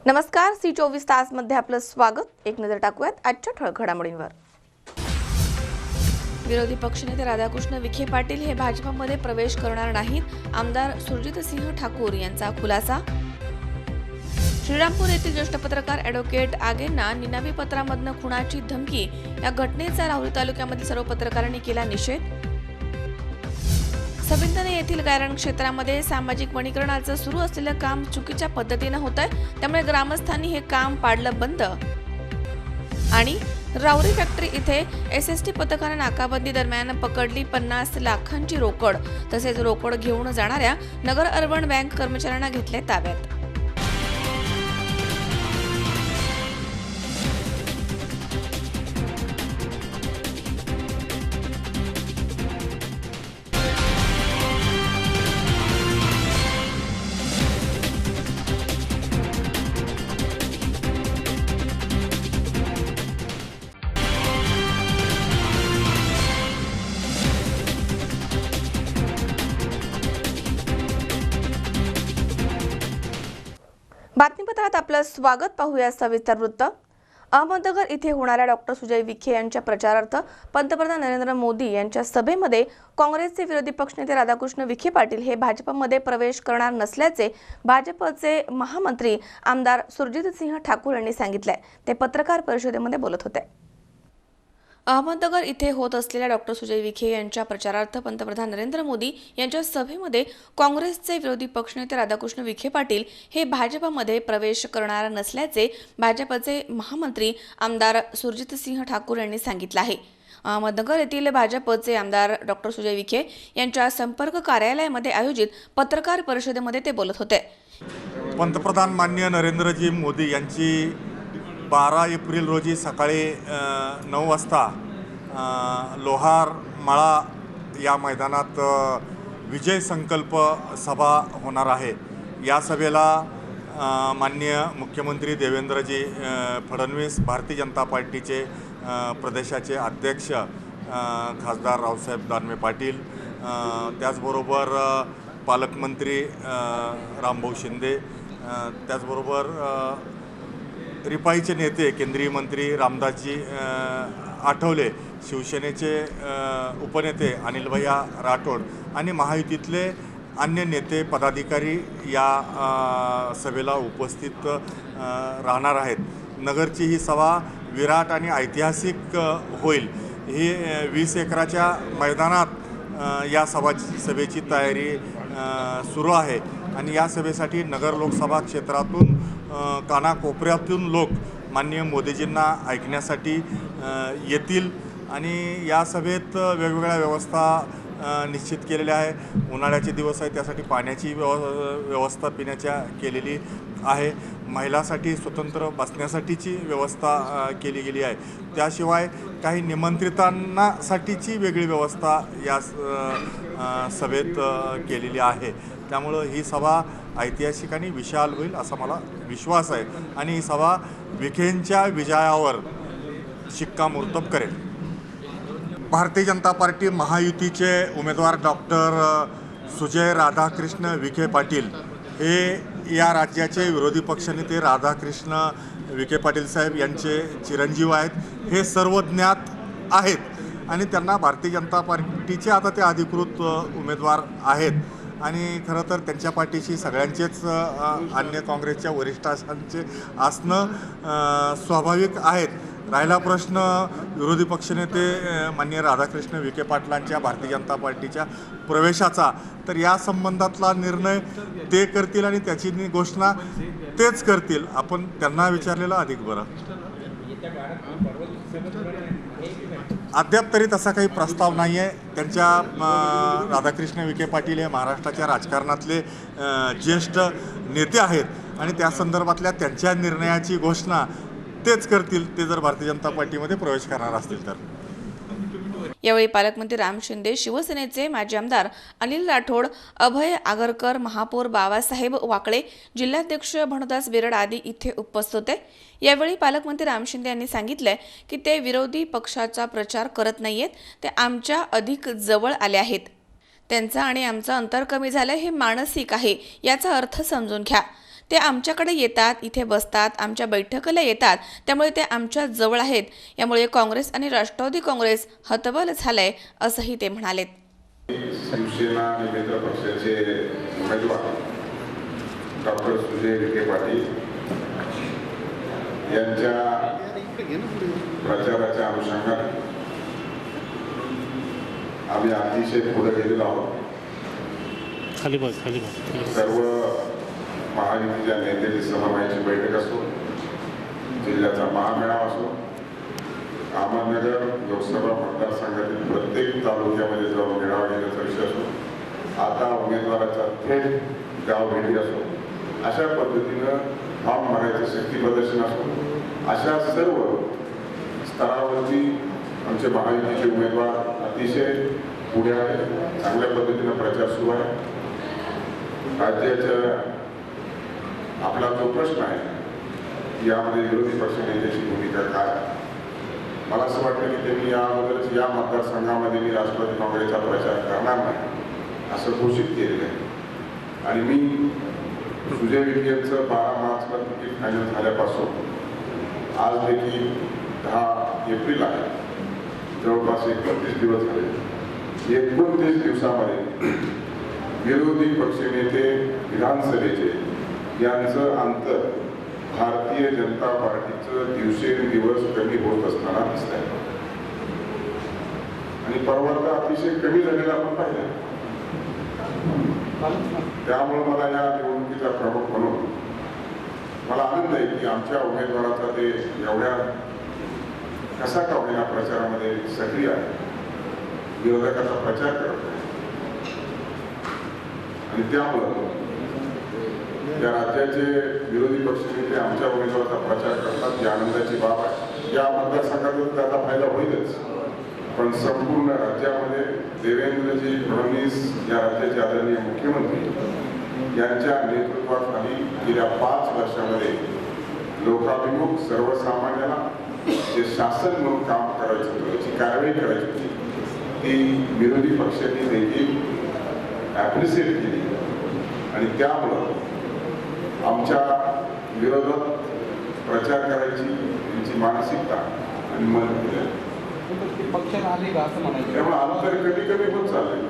नमस्कार, C24 मध्ये आपलं स्वागत। एक नजर टाकूयात आजच्या ठळक घडामोडींवर। विरोधी पक्षनेते राधाकृष्ण विखे पाटील हे भाजपमध्ये प्रवेश करणार नाहीत। आमदार सुरजितसिंह ठाकूर यांचा खुलासा। श्रीरामपूर येथील ज्येष्ठ पत्रकार ॲडव्होकेट आगेंना निनावी पत्रामधून खुनाची धमकी। या घटनेचा राहुरी तालुक्यामधील सर्व पत्रकारांनी केला निषेध। सबिंदने येथील गायरान क्षेत्रामध्ये सामाजिक वनीकरणाचं सुरू असलेलं काम चुकीच्या पद्धतीने होत आहे, त्यामुळे ग्रामस्थांनी हे काम पाडलं बंद। आणि राहुरी फॅक्टरी इथे SST पथकाने नाकाबंदी दरम्यान पकडली 50 लाखांची रोकड। तसेच रोकड घेऊन जाणाऱ्या नगर अर्बन बँक कर्मचाऱ्यांना घेतले ताब्यात। बातमीपत्रात आपलं स्वागत। पाहूया सविस्तर वृत्त। अहमदनगर इथे होणाऱ्या डॉक्टर सुजय विखे यांच्या प्रचारार्थ पंतप्रधान नरेंद्र मोदी यांच्या सभेमध्ये काँग्रेसचे विरोधी पक्षनेते राधाकृष्ण विखे पाटील हे भाजपमध्ये प्रवेश करणार नसल्याचे भाजपचे महामंत्री आमदार सुरजितसिंह ठाकूर यांनी सांगितले। ते पत्रकार परिषदेमध्ये बोलत होते। अहमदनगर इथे होत असलेल्या डॉक्टर सुजय विखे यांच्या प्रचारार्थ पंतप्रधान नरेंद्र मोदी यांच्या सभेमध्ये काँग्रेसचे विरोधी पक्षनेते राधाकृष्ण विखे पाटील हे भाजपमध्ये प्रवेश करणार नसल्याचे भाजपचे महामंत्री आमदार सुरजितसिंह ठाकूर यांनी सांगितले आहे। अहमदनगर येथील भाजपचे आमदार डॉक्टर सुजय विखे यांच्या संपर्क कार्यालयामध्ये आयोजित पत्रकार परिषदेमध्ये ते बोलत होते। पंतप्रधान माननीय नरेंद्रजी मोदी यांची 12 एप्रिल रोजी सकाळी 9 वाजता लोहार माळा या मैदानात विजय संकल्प सभा होणार आहे। या सभेला माननीय मुख्यमंत्री देवेंद्रजी फडणवीस, भारतीय जनता पार्टीचे प्रदेशाचे अध्यक्ष खासदार रावसाहेब दानवे पाटील, त्याचबरोबर पालकमंत्री रामभाऊ शिंदे, त्याचबरोबर रिपाईचे नेते केंद्रीय मंत्री रामदासजी आठवले, शिवसेनेचे उपनेते अनिलभैया राठोड आणि महायुतीतले अन्य नेते पदाधिकारी या सभेला उपस्थित राहणार आहेत। नगरची ही सभा विराट आणि ऐतिहासिक होईल। ही 20 एकराच्या मैदानात या सभेची तयारी सुरू आहे आणि या सभेसाठी नगर लोकसभा क्षेत्रातून कानाकोपऱ्यातून लोक माननीय मोदीजींना ऐकण्यासाठी येतील आणि या सभेत वेगवेगळ्या व्यवस्था निश्चित केलेल्या आहे। उन्हाळ्याचे दिवस आहे, त्यासाठी पाण्याची व्यवस्था पिण्याच्या केलेली आहे। महिलांसाठी स्वतंत्र बसण्यासाठीची व्यवस्था केली गेली आहे। त्याशिवाय काही निमंत्रितांसाठीची वेगळी व्यवस्था या सभेत केलेली आहे। त्यामुळं ही सभा ऐतिहासिक आणि विशाल होईल असा मला विश्वास आहे आणि ही सभा विखेंच्या विजयावर शिक्कामोर्तब करेल। भारतीय जनता पार्टी महायुतीचे उमेदवार डॉक्टर सुजय राधाकृष्ण विखे पाटील हे या राज्याचे विरोधी पक्षनेते राधाकृष्ण विखे पाटील साहेब यांचे चिरंजीव आहेत। हे सर्व ज्ञात आहेत आणि त्यांना भारतीय जनता पार्टीचे आता ते अधिकृत उमेदवार आहेत आणि खरं तर त्यांच्या पाठीशी सगळ्यांचेच अन्य काँग्रेसच्या वरिष्ठांचे असणं स्वाभाविक आहेत। राहिला प्रश्न विरोधी पक्षनेते माननीय राधाकृष्ण विखे पाटलांच्या भारतीय जनता पार्टीच्या प्रवेशाचा, तर या संबंधातला निर्णय ते करतील आणि त्याची घोषणा तेच करतील। आपण त्यांना विचारलेलं अधिक बरं। अद्याप तरी तसा काही प्रस्ताव नाही आहे। त्यांच्या राधाकृष्ण विखे पाटील हे महाराष्ट्राच्या राजकारणातले ज्येष्ठ नेते आहेत आणि त्या संदर्भातल्या त्यांच्या निर्णयाची घोषणा तेच करतील, ते जर भारतीय जनता पार्टीमध्ये प्रवेश करणार असतील तर। यावेळी पालकमंत्री राम शिंदे, शिवसेनेचे माजी आमदार अनिल राठोड, अभय आगरकर, महापौर बाबासाहेब वाकळे, जिल्हाध्यक्ष भानुदास बिरड आदी इथे उपस्थित होते। यावेळी पालकमंत्री राम शिंदे यांनी सांगितले की ते विरोधी पक्षाचा प्रचार करत नाहीयेत, ते आमच्या अधिक जवळ आले आहेत। त्यांचा आणि आमचं अंतर कमी झालं हे मानसिक आहे, याचा अर्थ समजून घ्या। ते आमच्याकडे येतात, इथे बसतात, आमच्या बैठकीला येतात, त्यामुळे ते आमच्या जवळ आहेत. यामुळे काँग्रेस आणि राष्ट्रवादी काँग्रेस हतबल झालंय असंही ते म्हणालेत. शिवसेना आणि मित्र पक्षाचे उमेदवार डॉक्टर सुजय विखे पाटील यांच्या प्रचाराच्या अनुषंगाने आम्ही अतिशय पुढे गेलेलो आहोत. सर्व महायुतीच्या नेत्याची समन्वयाची बैठक असो, जिल्ह्याचा महामेळावा असो, अहमदनगर लोकसभा मतदारसंघातील प्रत्येक तालुक्यामध्ये जाऊन मेळावा घेण्याचा विषय असो, आता उमेदवाराचा थेट गाव भेटी असो, अशा पद्धतीनं फॉर्म भरायचं शक्ती प्रदर्शन असो, अशा सर्व स्तरावरती आमचे महायुतीचे उमेदवार अतिशय पुढे आहेत. चांगल्या पद्धतीनं प्रचार सुरू आहे. राज्याच्या आपला जो प्रश्न आहे यामध्ये विरोधी पक्ष नेत्याची भूमिका काय, मला असं वाटतं की त्यांनी या अगोदरच या मतदारसंघामध्ये मी राष्ट्रवादी काँग्रेसचा प्रचार करणार नाही असं घोषित केलेलं आहे. आणि मी सुजय विखे यांचं 12 मार्चला तिकीट फायनल झाल्यापासून आज देखील 10 एप्रिल आहे, जवळपास 31 दिवस झाले. 29 दिवसामध्ये विरोधी पक्षनेते विधानसभेचे यांचं अंतर भारतीय जनता पार्टीचं दिवसेंदिवस कमी होत असताना दिसत आहे. आणि परवा तर अतिशय कमी झालेला आपण पाहिलं. त्यामुळे मला या निवडणुकीचा प्रमुख म्हणून मला आनंद आहे की आमच्या उमेदवाराचा ते एवढ्या कसा का होईना प्रचारामध्ये सक्रिय आहे, विरोधकाचा प्रचार करत आहे. आणि त्यामुळं या राज्याचे विरोधी पक्षनेते आमच्या उमेदवाराचा प्रचार करतात, ही आनंदाची बाब आहे. या मतदारसंघातून त्याचा फायदा होईलच, पण संपूर्ण राज्यामध्ये देवेंद्रजी फडणवीस या राज्याचे आदरणीय मुख्यमंत्री यांच्या नेतृत्वाखाली गेल्या 5 वर्षामध्ये लोकाभिमुख सर्वसामान्याला जे शासन म्हणून काम करायचं होतं, त्याची कारवाई करायची होती, ती विरोधी पक्षांनी देखील ॲप्रिशिएट केली. आणि त्यामुळं आमच्या विरोधात प्रचार करायची त्यांची मानसिकता आणि मन पक्षाला आले का असं म्हणायचं. त्यामुळे अंतर कमी होत चाललंय.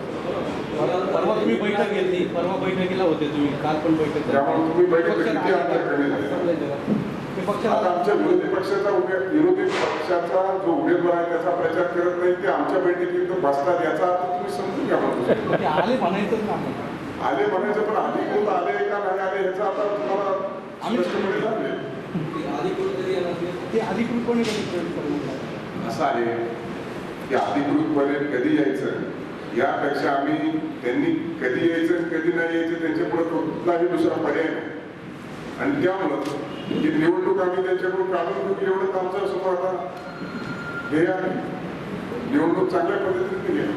परवा तुम्ही बैठक घेतली, परवा बैठकीला होते तुम्ही, काल पण बैठक. त्यामुळे तुम्ही बैठक किती अंतर कमी झाले. आता आमच्या विरोधी पक्षाचा जो उमेदवार आहे त्याचा प्रचार करत नाही, ते आमच्या बैठकीत बसतात, याचा अर्थ तुम्ही समजून घ्या. आले म्हणायचं ना, आले म्हणायचं, पण अधिकृत आले का नाही आले ह्याचा आता तुम्हाला ते अधिकृतपणे असं आहे की अधिकृतपणे कधी यायचं यापेक्षा आम्ही त्यांनी कधी यायचं कधी नाही यायचं त्यांच्यापुढे कुठलाही दुसरा पर्याय नाही. आणि त्यामुळं ही निवडणूक आम्ही त्यांच्याकडून काढून घेऊ एवढंच आमच्या समोर आता हे आहे. निवडणूक चांगल्या पद्धतीने घ्या.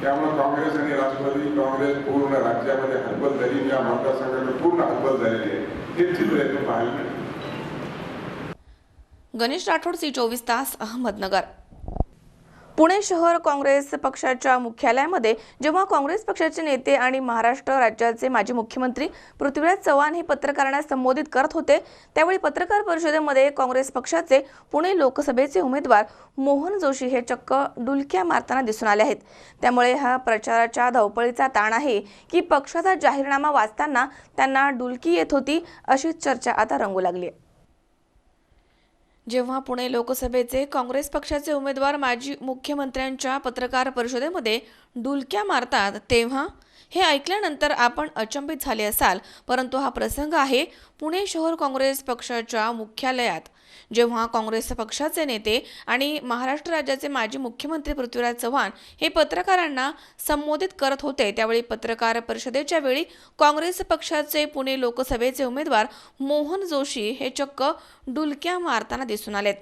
त्यामुळे काँग्रेस आणि राष्ट्रवादी काँग्रेस पूर्ण राज्यामध्ये हतबल झाली, या मतदारसंघात पूर्ण हतबल झालेली आहे. हे चित्र आहे पाहायला मिळेल. गणेश राठोड, C24 तास, अहमदनगर. पुणे शहर काँग्रेस पक्षाच्या मुख्यालयामध्ये जेव्हा काँग्रेस पक्षाचे नेते आणि महाराष्ट्र राज्याचे माजी मुख्यमंत्री पृथ्वीराज चव्हाण हे पत्रकारांना संबोधित करत होते, त्यावेळी पत्रकार परिषदेमध्ये काँग्रेस पक्षाचे पुणे लोकसभेचे उमेदवार मोहन जोशी हे चक्क डुलक्या मारताना दिसून आले आहेत. त्यामुळे हा प्रचाराच्या धावपळीचा ताण आहे की पक्षाचा जाहीरनामा वाचताना त्यांना डुलकी येत होती, अशी चर्चा आता रंगू लागली. जेव्हा पुणे लोकसभेचे काँग्रेस पक्षाचे उमेदवार माजी मुख्यमंत्र्यांच्या पत्रकार परिषदेमध्ये डुलक्या मारतात, तेव्हा हे ऐकल्यानंतर आपण अचंबित झाले असाल, परंतु हा प्रसंग आहे पुणे शहर काँग्रेस पक्षाच्या मुख्यालयात. जेव्हा काँग्रेस पक्षाचे नेते आणि महाराष्ट्र राज्याचे माजी मुख्यमंत्री पृथ्वीराज चव्हाण हे पत्रकारांना संबोधित करत होते, त्यावेळी पत्रकार परिषदेच्या वेळी काँग्रेस पक्षाचे पुणे लोकसभेचे उमेदवार मोहन जोशी हे चक्क डुलक्या मारताना दिसून आलेत.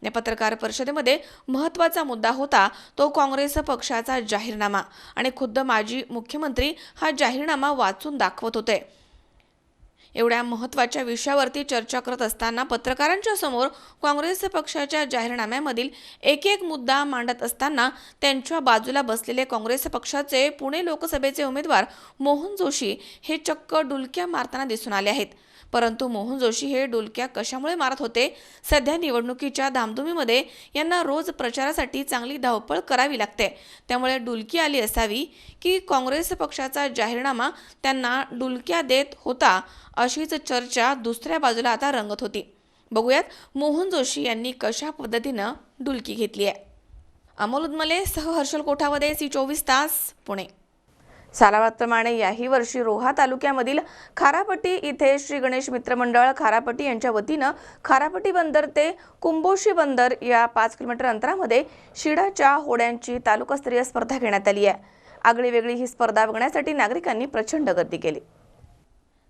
या पत्रकार परिषदेमध्ये महत्त्वाचा मुद्दा होता तो काँग्रेस पक्षाचा जाहीरनामा, आणि खुद्द माजी मुख्यमंत्री हा जाहीरनामा वाचून दाखवत होते. एवढ्या महत्त्वाच्या विषयावरती चर्चा करत असताना पत्रकारांच्या समोर काँग्रेस पक्षाच्या जाहीरनाम्यामधील एक एक मुद्दा मांडत असताना त्यांच्या बाजूला बसलेले काँग्रेस पक्षाचे पुणे लोकसभेचे उमेदवार मोहन जोशी हे चक्क डुलक्या मारताना दिसून आले आहेत. परंतु मोहन जोशी हे डुलक्या कशामुळे मारत होते? सध्या निवडणुकीच्या धामधुमीमध्ये यांना रोज प्रचारासाठी चांगली धावपळ करावी लागते. त्यामुळे डुलकी आली असावी की काँग्रेस पक्षाचा जाहीरनामा त्यांना डुलक्या देत होता, अशीच चर्चा दुसऱ्या बाजूला आता रंगत होती. बघूयात मोहन जोशी यांनी कशा पद्धतीनं डुलकी घेतली आहे. अमोल उदमले सह हर्षल कोठावदे, C24 तास, पुणे. सालाबादप्रमाणे याही वर्षी रोहा तालुक्यामधील खारापट्टी इथे श्री गणेश मित्र मंडळ खारापट्टी यांच्या वतीनं खारापट्टी बंदर ते कुंभोशी बंदर या 5 किलोमीटर अंतरामध्ये शिडाच्या होड्यांची तालुकास्तरीय स्पर्धा घेण्यात आली आहे. आगळीवेगळी ही स्पर्धा बघण्यासाठी नागरिकांनी प्रचंड गर्दी केली.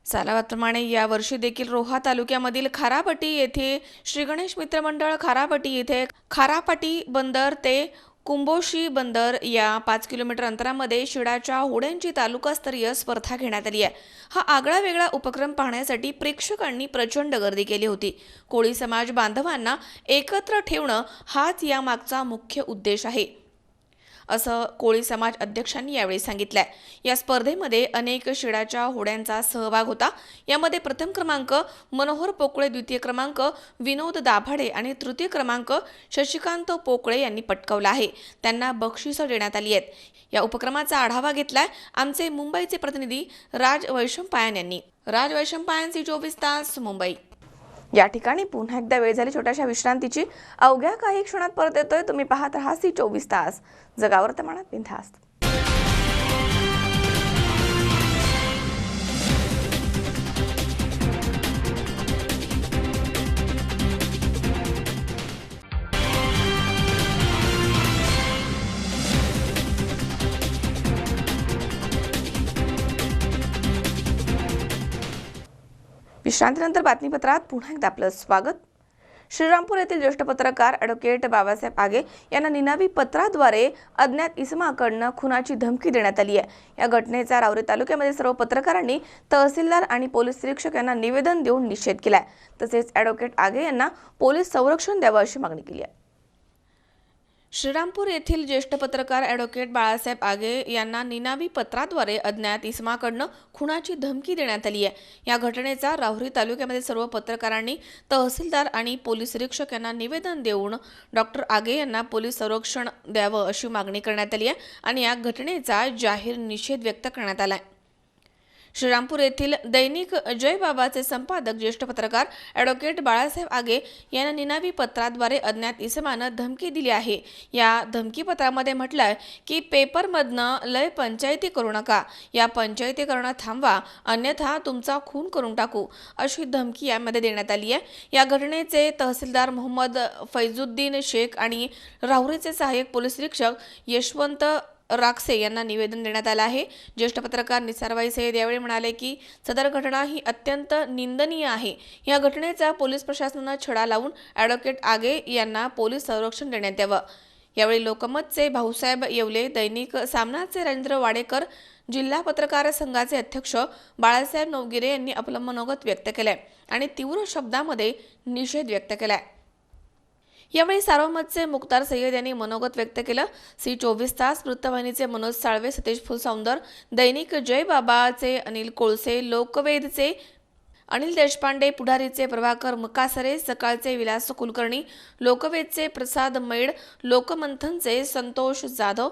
सालाबादप्रमाणे यावर्षी देखील रोहा तालुक्यामधील खारापट्टी येथे श्री गणेश मित्र मंडळ खारापट्टी येथे खारापट्टी बंदर ते कुंभोशी बंदर या 5 किलोमीटर अंतरामध्ये शिडाच्या होड्यांची तालुकास्तरीय स्पर्धा घेण्यात आली आहे. हा आगळा वेगळा उपक्रम पाहण्यासाठी प्रेक्षकांनी प्रचंड गर्दी केली होती. कोळी समाज बांधवांना एकत्र ठेवणं हाच यामागचा मुख्य उद्देश आहे, असं कोळी समाज अध्यक्षांनी यावेळी सांगितलंय. या स्पर्धेमध्ये अनेक शिडाच्या होड्यांचा सहभाग होता. यामध्ये प्रथम क्रमांक मनोहर पोकळे, द्वितीय क्रमांक विनोद दाभाडे आणि तृतीय क्रमांक शशिकांत पोकळे यांनी पटकावला आहे. त्यांना बक्षिसं देण्यात आली आहेत. या उपक्रमाचा आढावा घेतलाय आमचे मुंबईचे प्रतिनिधी राज वैशंपायन यांनी. राज वैशंपायन, C24 तास, मुंबई. या ठिकाणी पुन्हा एकदा वेळ झाली छोट्याशा विश्रांतीची. अवघ्या काही क्षणात परत येतोय. तुम्ही पाहत राहा C24 तास, जगावर वर्तमानात बिनधास्त. विश्रांतीनंतर बातमीपत्रात पुन्हा एकदा आपलं स्वागत. श्रीरामपूर येथील ज्येष्ठ पत्रकार ॲडव्होकेट बाबासाहेब आगे यांना निनावी पत्राद्वारे अज्ञात इसमाकडनं खुनाची धमकी देण्यात आली आहे. या घटनेचा रावरी तालुक्यामध्ये सर्व पत्रकारांनी तहसीलदार आणि पोलीस निरीक्षक यांना निवेदन देऊन निषेध केलाय. तसेच ॲडव्होकेट आगे यांना पोलीस संरक्षण द्यावं अशी मागणी केली आहे. श्रीरामपूर येथील ज्येष्ठ पत्रकार ॲडव्होकेट बाळासाहेब आगे यांना निनावी पत्राद्वारे अज्ञात इसमाकडनं खुनाची धमकी देण्यात आली आहे. या घटनेचा राहुरी तालुक्यामध्ये सर्व पत्रकारांनी तहसीलदार आणि पोलीस निरीक्षक यांना निवेदन देऊन डॉक्टर आगे यांना पोलीस संरक्षण द्यावं अशी मागणी करण्यात आली आहे आणि या घटनेचा जाहीर निषेध व्यक्त करण्यात आला आहे. श्रीरामपूर येथील दैनिक जय बाबाचे संपादक ज्येष्ठ पत्रकार ॲडव्होकेट बाळासाहेब आगे यांना निनावी पत्राद्वारे अज्ञात इसमानं धमकी दिली आहे. या धमकीपत्रामध्ये म्हटलं आहे की पेपरमधनं लय पंचायती करू नका, या पंचायती करणं थांबवा, अन्यथा तुमचा खून करून टाकू, अशी धमकी यामध्ये देण्यात आली आहे. या घटनेचे तहसीलदार मोहम्मद फैजुद्दीन शेख आणि राहुरीचे सहाय्यक पोलीस निरीक्षक यशवंत राक्षे यांना निवेदन देण्यात आलं आहे. ज्येष्ठ पत्रकार निसारबाई सय्यद यावेळी म्हणाले की सदर घटना ही अत्यंत निंदनीय आहे. या घटनेचा पोलीस प्रशासनानं छडा लावून ॲडव्होकेट आगे यांना पोलीस संरक्षण देण्यात यावं. यावेळी लोकमतचे भाऊसाहेब येवले, दैनिक सामनाचे राजेंद्र वाडेकर, जिल्हा पत्रकार संघाचे अध्यक्ष बाळासाहेब नवगिरे यांनी आपलं मनोगत व्यक्त केलंय आणि तीव्र शब्दामध्ये निषेध व्यक्त केलाय. यावेळी सार्वमतचे मुख्तार सय्यद यांनी मनोगत व्यक्त केलं. C24 तास वृत्तवाहिनीचे मनोज साळवे, सतीश फुलसौंदर, दैनिक जय बाबाचे अनिल कोळसे, लोकवेदचे अनिल देशपांडे, पुढारीचे प्रभाकर मकासरे, सकाळचे विलास कुलकर्णी, लोकवेदचे प्रसाद मैड, लोकमंथनचे संतोष जाधव,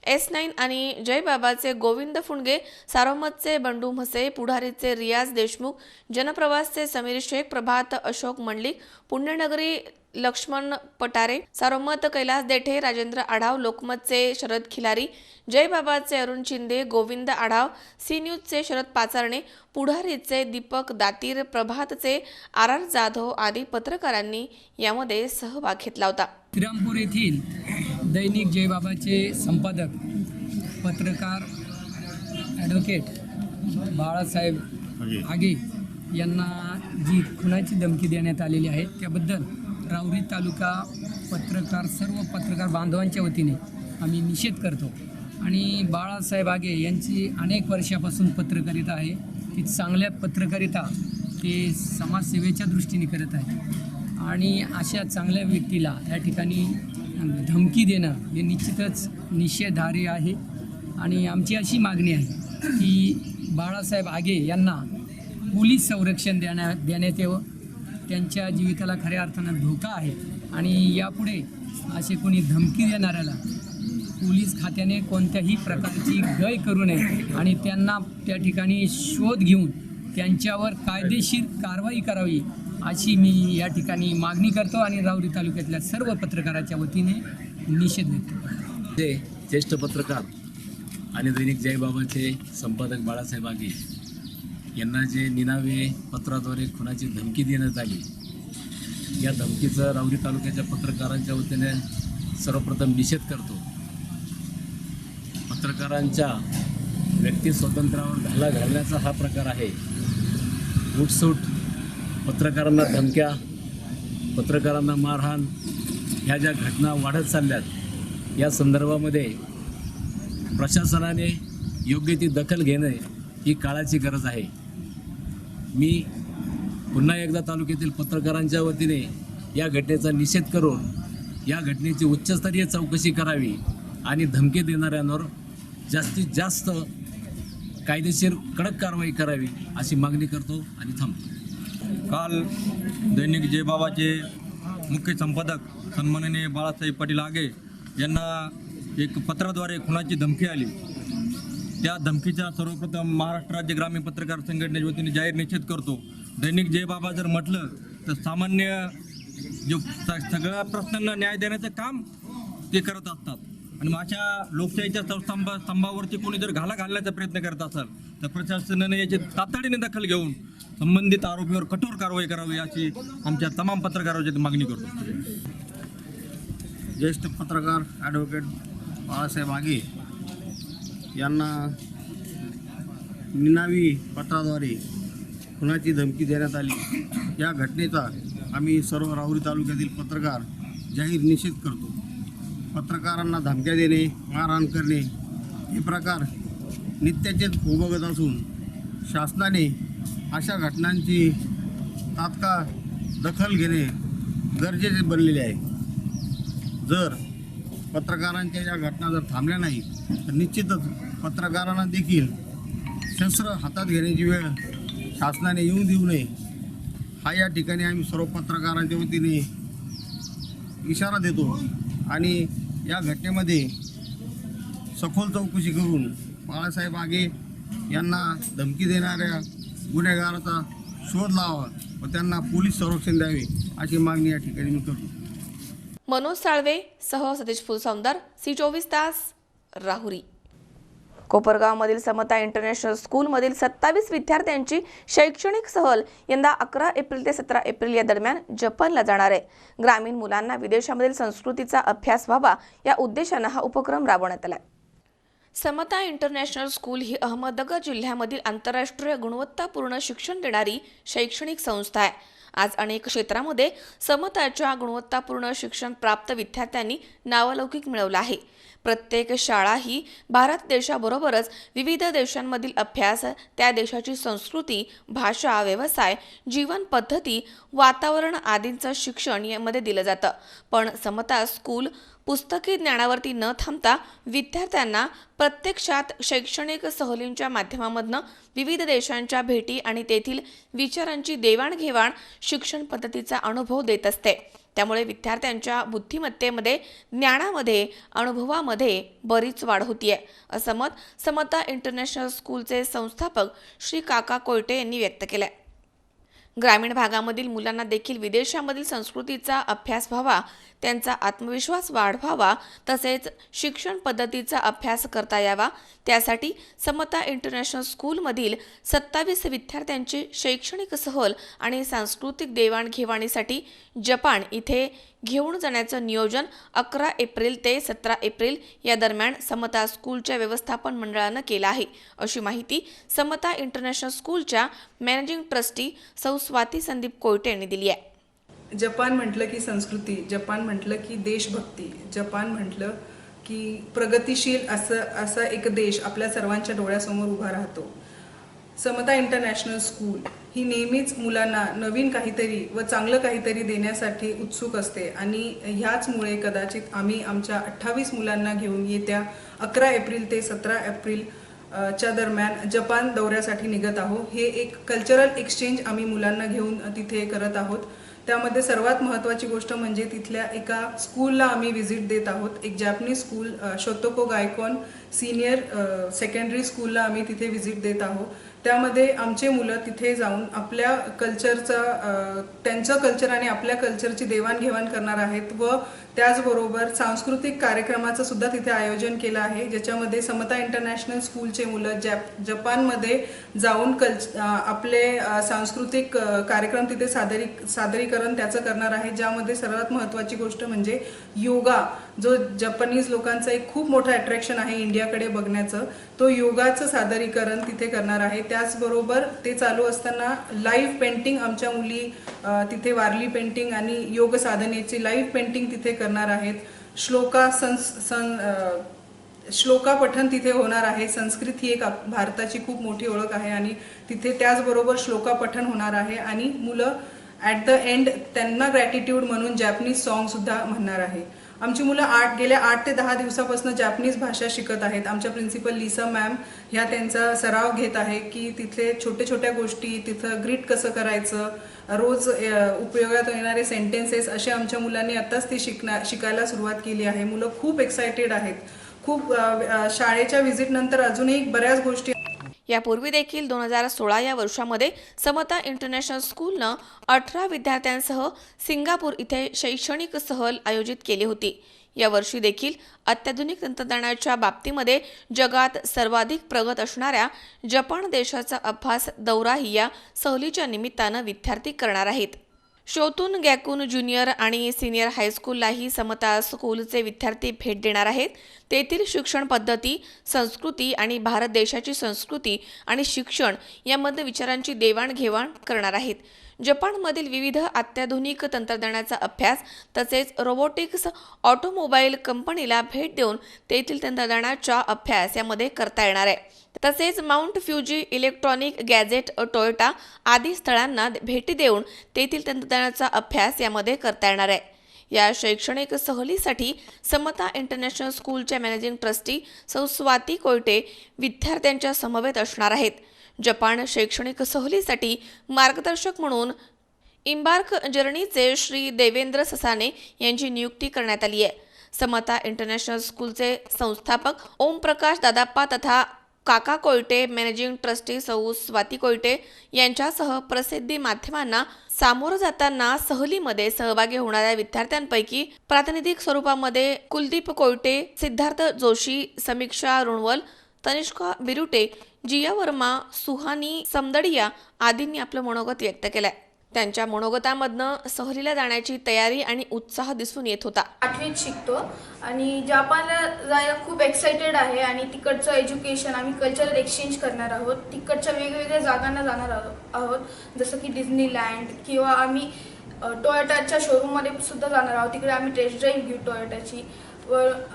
S9 आणि जय बाबाचे गोविंद फुंडगे, सार्वमतचे बंडू म्हसे, पुढारीचे रियाज देशमुख, जनप्रवासचे समीर शेख, प्रभात अशोक मंडलिक, पुण्यनगरी लक्ष्मण पटारे, सार्वमत कैलास देठे, राजेंद्र आढाव, लोकमतचे शरद खिलारी, जय बाबाचे अरुण शिंदे, गोविंद आढाव, सी न्यूजचे शरद पाचारणे, पुढारीचे दीपक दातीर, प्रभातचे RR जाधव आदी पत्रकारांनी यामध्ये सहभाग घेतला होता. श्रीरामपूर येथील दैनिक जय बाबाचे संपादक पत्रकार ॲडव्होकेट बाळासाहेब आगे यांना जी खुनाची धमकी देण्यात आलेली आहे त्याबद्दल राहुरी तालुका सर्व पत्रकार बांधवांच्या वतीने आम्ही निषेध करतो. आणि बाळासाहेब आगे यांची अनेक वर्षापासून पत्रकारिता आहे. ती चांगल्या पत्रकारिता ते समाजसेवेच्या दृष्टीने करत आहे आणि अशा चांगल्या व्यक्तीला या ठिकाणी धमकी देणं हे निश्चितच निषेधार्ह आहे आणि आमची अशी मागणी आहे की बाळासाहेब आगे यांना पोलीस संरक्षण देण्यात यावं. त्यांच्या जीविताला खऱ्या अर्थानं धोका आहे आणि यापुढे असे कोणी धमकी देणाऱ्याला पोलीस खात्याने कोणत्याही प्रकारची गय करू नये आणि त्यांना त्या ठिकाणी शोध घेऊन त्यांच्यावर कायदेशीर कारवाई करावी अशी मी या ठिकाणी मागणी करतो आणि राहुरी तालुक्यातल्या सर्व पत्रकाराच्या वतीने निषेध व्यक्त करतो. ते ज्येष्ठ पत्रकार आणि दैनिक जयबाबाचे संपादक बाळासाहेब आगे यांना जे निनावे पत्राद्वारे खुनाची धमकी देण्यात आली, या धमकीचं राहुरी तालुक्याच्या पत्रकारांच्या वतीने सर्वप्रथम निषेध करतो. पत्रकारांच्या व्यक्ती स्वातंत्र्यावर घाला घालण्याचा हा प्रकार आहे. उठसूट पत्रकारांना धमक्या, पत्रकारांना मारहाण ह्या ज्या घटना वाढत चालल्यात, या संदर्भामध्ये प्रशासनाने योग्य ती दखल घेणे ही काळाची गरज आहे. मी पुन्हा एकदा तालुक्यातील पत्रकारांच्या वतीने या घटनेचा निषेध करून या घटनेची उच्चस्तरीय चौकशी करावी आणि धमकी देणाऱ्यांवर जास्तीत जास्त कायदेशीर कडक कारवाई करावी अशी मागणी करतो आणि थांबतो. काल दैनिक जयबाबाचे मुख्य संपादक सन्माननीय बाळासाहेब पाटील आगे यांना एक पत्राद्वारे खुनाची धमकी आली. त्या धमकीचा सर्वप्रथम महाराष्ट्र राज्य ग्रामीण पत्रकार संघटनेच्या वतीने जाहीर निषेध करतो. दैनिक जयबाबा जर म्हटलं तर सामान्य जो सगळ्या प्रश्नांना न्याय देण्याचं काम ते करत असतात आणि अशा लोकशाहीच्या स्तंभावरती कोणी जर घाला घालण्याचा प्रयत्न करत असाल तर प्रशासनाने याची तातडीने दखल घेऊन संबंधित आरोपीवर कठोर कारवाई करावी अशी आमच्या तमाम पत्रकारांची मागणी करतो. ज्येष्ठ पत्रकार ॲडव्होकेट बाळासाहेब आगे यांना निनावी पत्राद्वारे खुनाची धमकी देण्यात आली. या घटनेचा आम्ही सर्व राहुरी तालुक्यातील पत्रकार जाहीर निषेध करतो. पत्रकारांना धमक्या देणे, मारहाण करणे हे प्रकार नित्याचेच उपगत असून शासनाने अशा घटनांची तात्काळ दखल घेणे गरजेचे बनलेले आहे. जर पत्रकारांच्या या घटना जर थांबल्या नाही तर निश्चितच पत्रकारांना देखील शस्त्र हातात घेण्याची वेळ शासनाने येऊन देऊ नये हा या ठिकाणी आम्ही सर्व पत्रकारांच्या वतीने इशारा देतो आणि या घटनेमध्ये सखोल चौकशी करून बाळासाहेब आगे यांना धमकी देणाऱ्या गुन्हेगाराचा शोध लावा व त्यांना पोलीस संरक्षण द्यावे अशी मागणी या ठिकाणी मी करतो. मनोज साळवे सह सतीश फुलसौंदर, C24 तास, राहुरी. कोपरगावमधील समता इंटरनॅशनल स्कूलमधील 27 विद्यार्थ्यांची शैक्षणिक सहल यंदा 11 एप्रिल ते 17 एप्रिल या दरम्यान जपानला जाणार आहे. ग्रामीण मुलांना विदेशामधील संस्कृतीचा अभ्यास व्हावा या उद्देशाने हा उपक्रम राबवण्यात आला. समता इंटरनॅशनल स्कूल ही अहमदनगर जिल्ह्यामधील आंतरराष्ट्रीय गुणवत्तापूर्ण शिक्षण देणारी शैक्षणिक संस्था आहे. आज अनेक क्षेत्रामध्ये समताच्या गुणवत्तापूर्ण शिक्षण प्राप्त विद्यार्थ्यांनी नावलौकिक मिळवला आहे. प्रत्येक शाळा ही भारत देशाबरोबरच विविध देशांमधील अभ्यास, त्या देशाची संस्कृती, भाषा, व्यवसाय, जीवन पद्धती, वातावरण आदींचं शिक्षण यामध्ये दिलं जातं. पण समता स्कूल पुस्तकी ज्ञानावरती न थांबता विद्यार्थ्यांना प्रत्यक्षात शैक्षणिक सहलींच्या माध्यमामधनं विविध देशांच्या भेटी आणि तेथील विचारांची देवाणघेवाण शिक्षण पद्धतीचा अनुभव देत असते. त्यामुळे विद्यार्थ्यांच्या बुद्धिमत्तेमध्ये, ज्ञानामध्ये, अनुभवामध्ये बरीच वाढ होतीये, असं मत समता इंटरनॅशनल स्कूलचे संस्थापक श्री काका कोयटे यांनी व्यक्त केलंय. ग्रामीण भागामधील मुलांना देखील विदेशामधील संस्कृतीचा अभ्यास व्हावा, त्यांचा आत्मविश्वास वाढवावा, तसेच शिक्षण पद्धतीचा अभ्यास करता यावा, त्यासाठी समता इंटरनॅशनल स्कूलमधील 27 विद्यार्थ्यांची शैक्षणिक सहल आणि सांस्कृतिक देवाणघेवाणीसाठी जपान इथे घेऊन जाण्याचं नियोजन 11 एप्रिल ते 17 एप्रिल या दरम्यान समता स्कूलच्या व्यवस्थापन मंडळानं केलं आहे, अशी माहिती समता इंटरनॅशनल स्कूलच्या मॅनेजिंग ट्रस्टी सौ स्वाती संदीप कोयटे यांनी दिली आहे. जपान म्हटलं की संस्कृती, जपान म्हटलं की देशभक्ती, जपान म्हटलं की प्रगतिशील असा एक देश आपल्या सर्वांच्या डोळ्यासमोर उभा राहतो. समता इंटरनॅशनल स्कूल ही नेहमीच मुलांना नवीन काहीतरी व चांगलं काहीतरी देण्यासाठी उत्सुक असते आणि ह्याचमुळे कदाचित आम्ही आमच्या 28 मुलांना घेऊन येत्या 11 एप्रिल ते 17 एप्रिल च्या दरम्यान जपान दौऱ्यासाठी निघत आहोत. हे एक कल्चरल एक्सचेंज आम्ही मुलांना घेऊन तिथे करत आहोत. त्यामध्ये सर्वात महत्त्वाची गोष्ट म्हणजे तिथल्या एका स्कूलला आम्ही व्हिजिट देत आहोत. एक जॅपनीज स्कूल शोतोको गायकॉन सिनियर सेकंडरी स्कूलला आम्ही तिथे व्हिजिट देत आहोत. त्यामध्ये आमचे मुलं तिथे जाऊन आपल्या कल्चरचा त्यांचं कल्चर आणि आपल्या कल्चरची देवाणघेवाण करणार आहेत व त्याचबरोबर सांस्कृतिक कार्यक्रमाचं सुद्धा तिथे आयोजन केलं आहे, ज्याच्यामध्ये समता इंटरनॅशनल स्कूलचे मुलं जपानमध्ये जाऊन आपले सांस्कृतिक कार्यक्रम तिथे सादरीकरण त्याचं करणार आहे, ज्यामध्ये सर्वात महत्त्वाची गोष्ट म्हणजे योगा, जो जपानीज लोकांचा एक खूप मोठं अट्रॅक्शन आहे इंडियाकडे बघण्याचं, तो योगाचं सादरीकरण तिथे करणार आहे. त्याचबरोबर ते चालू असताना लाईव्ह पेंटिंग आमच्या मुली तिथे वारली पेंटिंग आणि योग साधनेची लाईव्ह पेंटिंग तिथे करणार आहेत. श्लोका पठण तिथे होणार आहे. संस्कृत ही एक भारताची खूप मोठी ओळख आहे आणि तिथे त्याचबरोबर श्लोका पठण होणार आहे आणि मुलं ॲट द एंड त्यांना ग्रॅटिट्यूड म्हणून जॅपनीज सॉन्ग सुद्धा म्हणणार आहे. आमची मुलं गेल्या 8 ते 10 दिवसापासून जॅपनीज भाषा शिकत आहेत. आमच्या प्रिन्सिपल लिसा मॅम ह्या त्यांचा सराव घेत आहे की तिथले छोट्या गोष्टी, तिथं ग्रीट कसं करायचं, रोज उपयोगात येणारे सेंटेन्सेस असे आमच्या मुलांनी आत्ताच ते शिकायला सुरुवात केली आहे. मुलं खूप एक्सायटेड आहेत. खूप शाळेच्या व्हिजिटनंतर अजूनही बऱ्याच गोष्टी. यापूर्वी देखील 2016 या वर्षामध्ये समता इंटरनॅशनल स्कूलनं 18 विद्यार्थ्यांसह सिंगापूर इथे शैक्षणिक सहल आयोजित केली होती. यावर्षी देखील अत्याधुनिक तंत्रज्ञानाच्या बाबतीमध्ये जगात सर्वाधिक प्रगत असणाऱ्या जपान देशाचा अभ्यास दौराही या सहलीच्या निमित्तानं विद्यार्थी करणार आहेत. शोतून गॅकुन ज्युनियर आणि सिनियर हायस्कूललाही समता स्कूलचे विद्यार्थी भेट देणार आहेत. तेथील शिक्षण पद्धती, संस्कृती आणि भारत देशाची संस्कृती आणि शिक्षण यामध्ये विचारांची देवाणघेवाण करणार आहेत. जपानमधील विविध अत्याधुनिक तंत्रज्ञानाचा अभ्यास तसेच रोबोटिक्स ऑटोमोबाईल कंपनीला भेट देऊन तेथील तंत्रज्ञानाचा अभ्यास यामध्ये करता येणार आहे. तसेच माउंट फ्युजी इलेक्ट्रॉनिक गॅजेट टोयोटा आदी स्थळांना भेटी देऊन तेथील तंत्रज्ञानाचा अभ्यास यामध्ये करता येणार आहे. या शैक्षणिक सहलीसाठी समता इंटरनॅशनल स्कूलच्या मॅनेजिंग ट्रस्टी सौ स्वाती कोयटे विद्यार्थ्यांच्या समवेत असणार आहेत. जपान शैक्षणिक सहलीसाठी मार्गदर्शक म्हणून इम्बार्क जर्नीचे श्री देवेंद्र ससाने यांची नियुक्ती करण्यात आली आहे. समता इंटरनॅशनल स्कूलचे संस्थापक ओमप्रकाश दादाप्पा तथा काका कोयटे, मॅनेजिंग ट्रस्टी सौ स्वाती कोयटे यांच्यासह प्रसिद्धी माध्यमांना सामोरं जाताना सहलीमध्ये सहभागी होणाऱ्या विद्यार्थ्यांपैकी प्रातिनिधिक स्वरूपामध्ये कुलदीप कोयटे, सिद्धार्थ जोशी, समीक्षा रुणवल, तनिष्का बिरुटे, जिया वर्मा, सुहानी समदडिया आदींनी आपलं मनोगत व्यक्त केलंय. त्यांच्या मनोगतामधनं सहलीला जाण्याची तयारी आणि उत्साह दिसून येत होता. 8वीत शिकतो आणि जपानला जायला खूप एक्साइटेड आहे आणि तिकडचं एज्युकेशन आम्ही कल्चरल एक्सचेंज करणार आहोत. तिकडच्या वेगवेगळ्या जागांना जाणार आहोत, जसं की डिझनीलँड किंवा आम्ही टोयोटाच्या शोरूममध्ये सुद्धा जाणार आहोत. तिकडे आम्ही टेस्ट ड्राईव्ह घेऊ टोयोटाची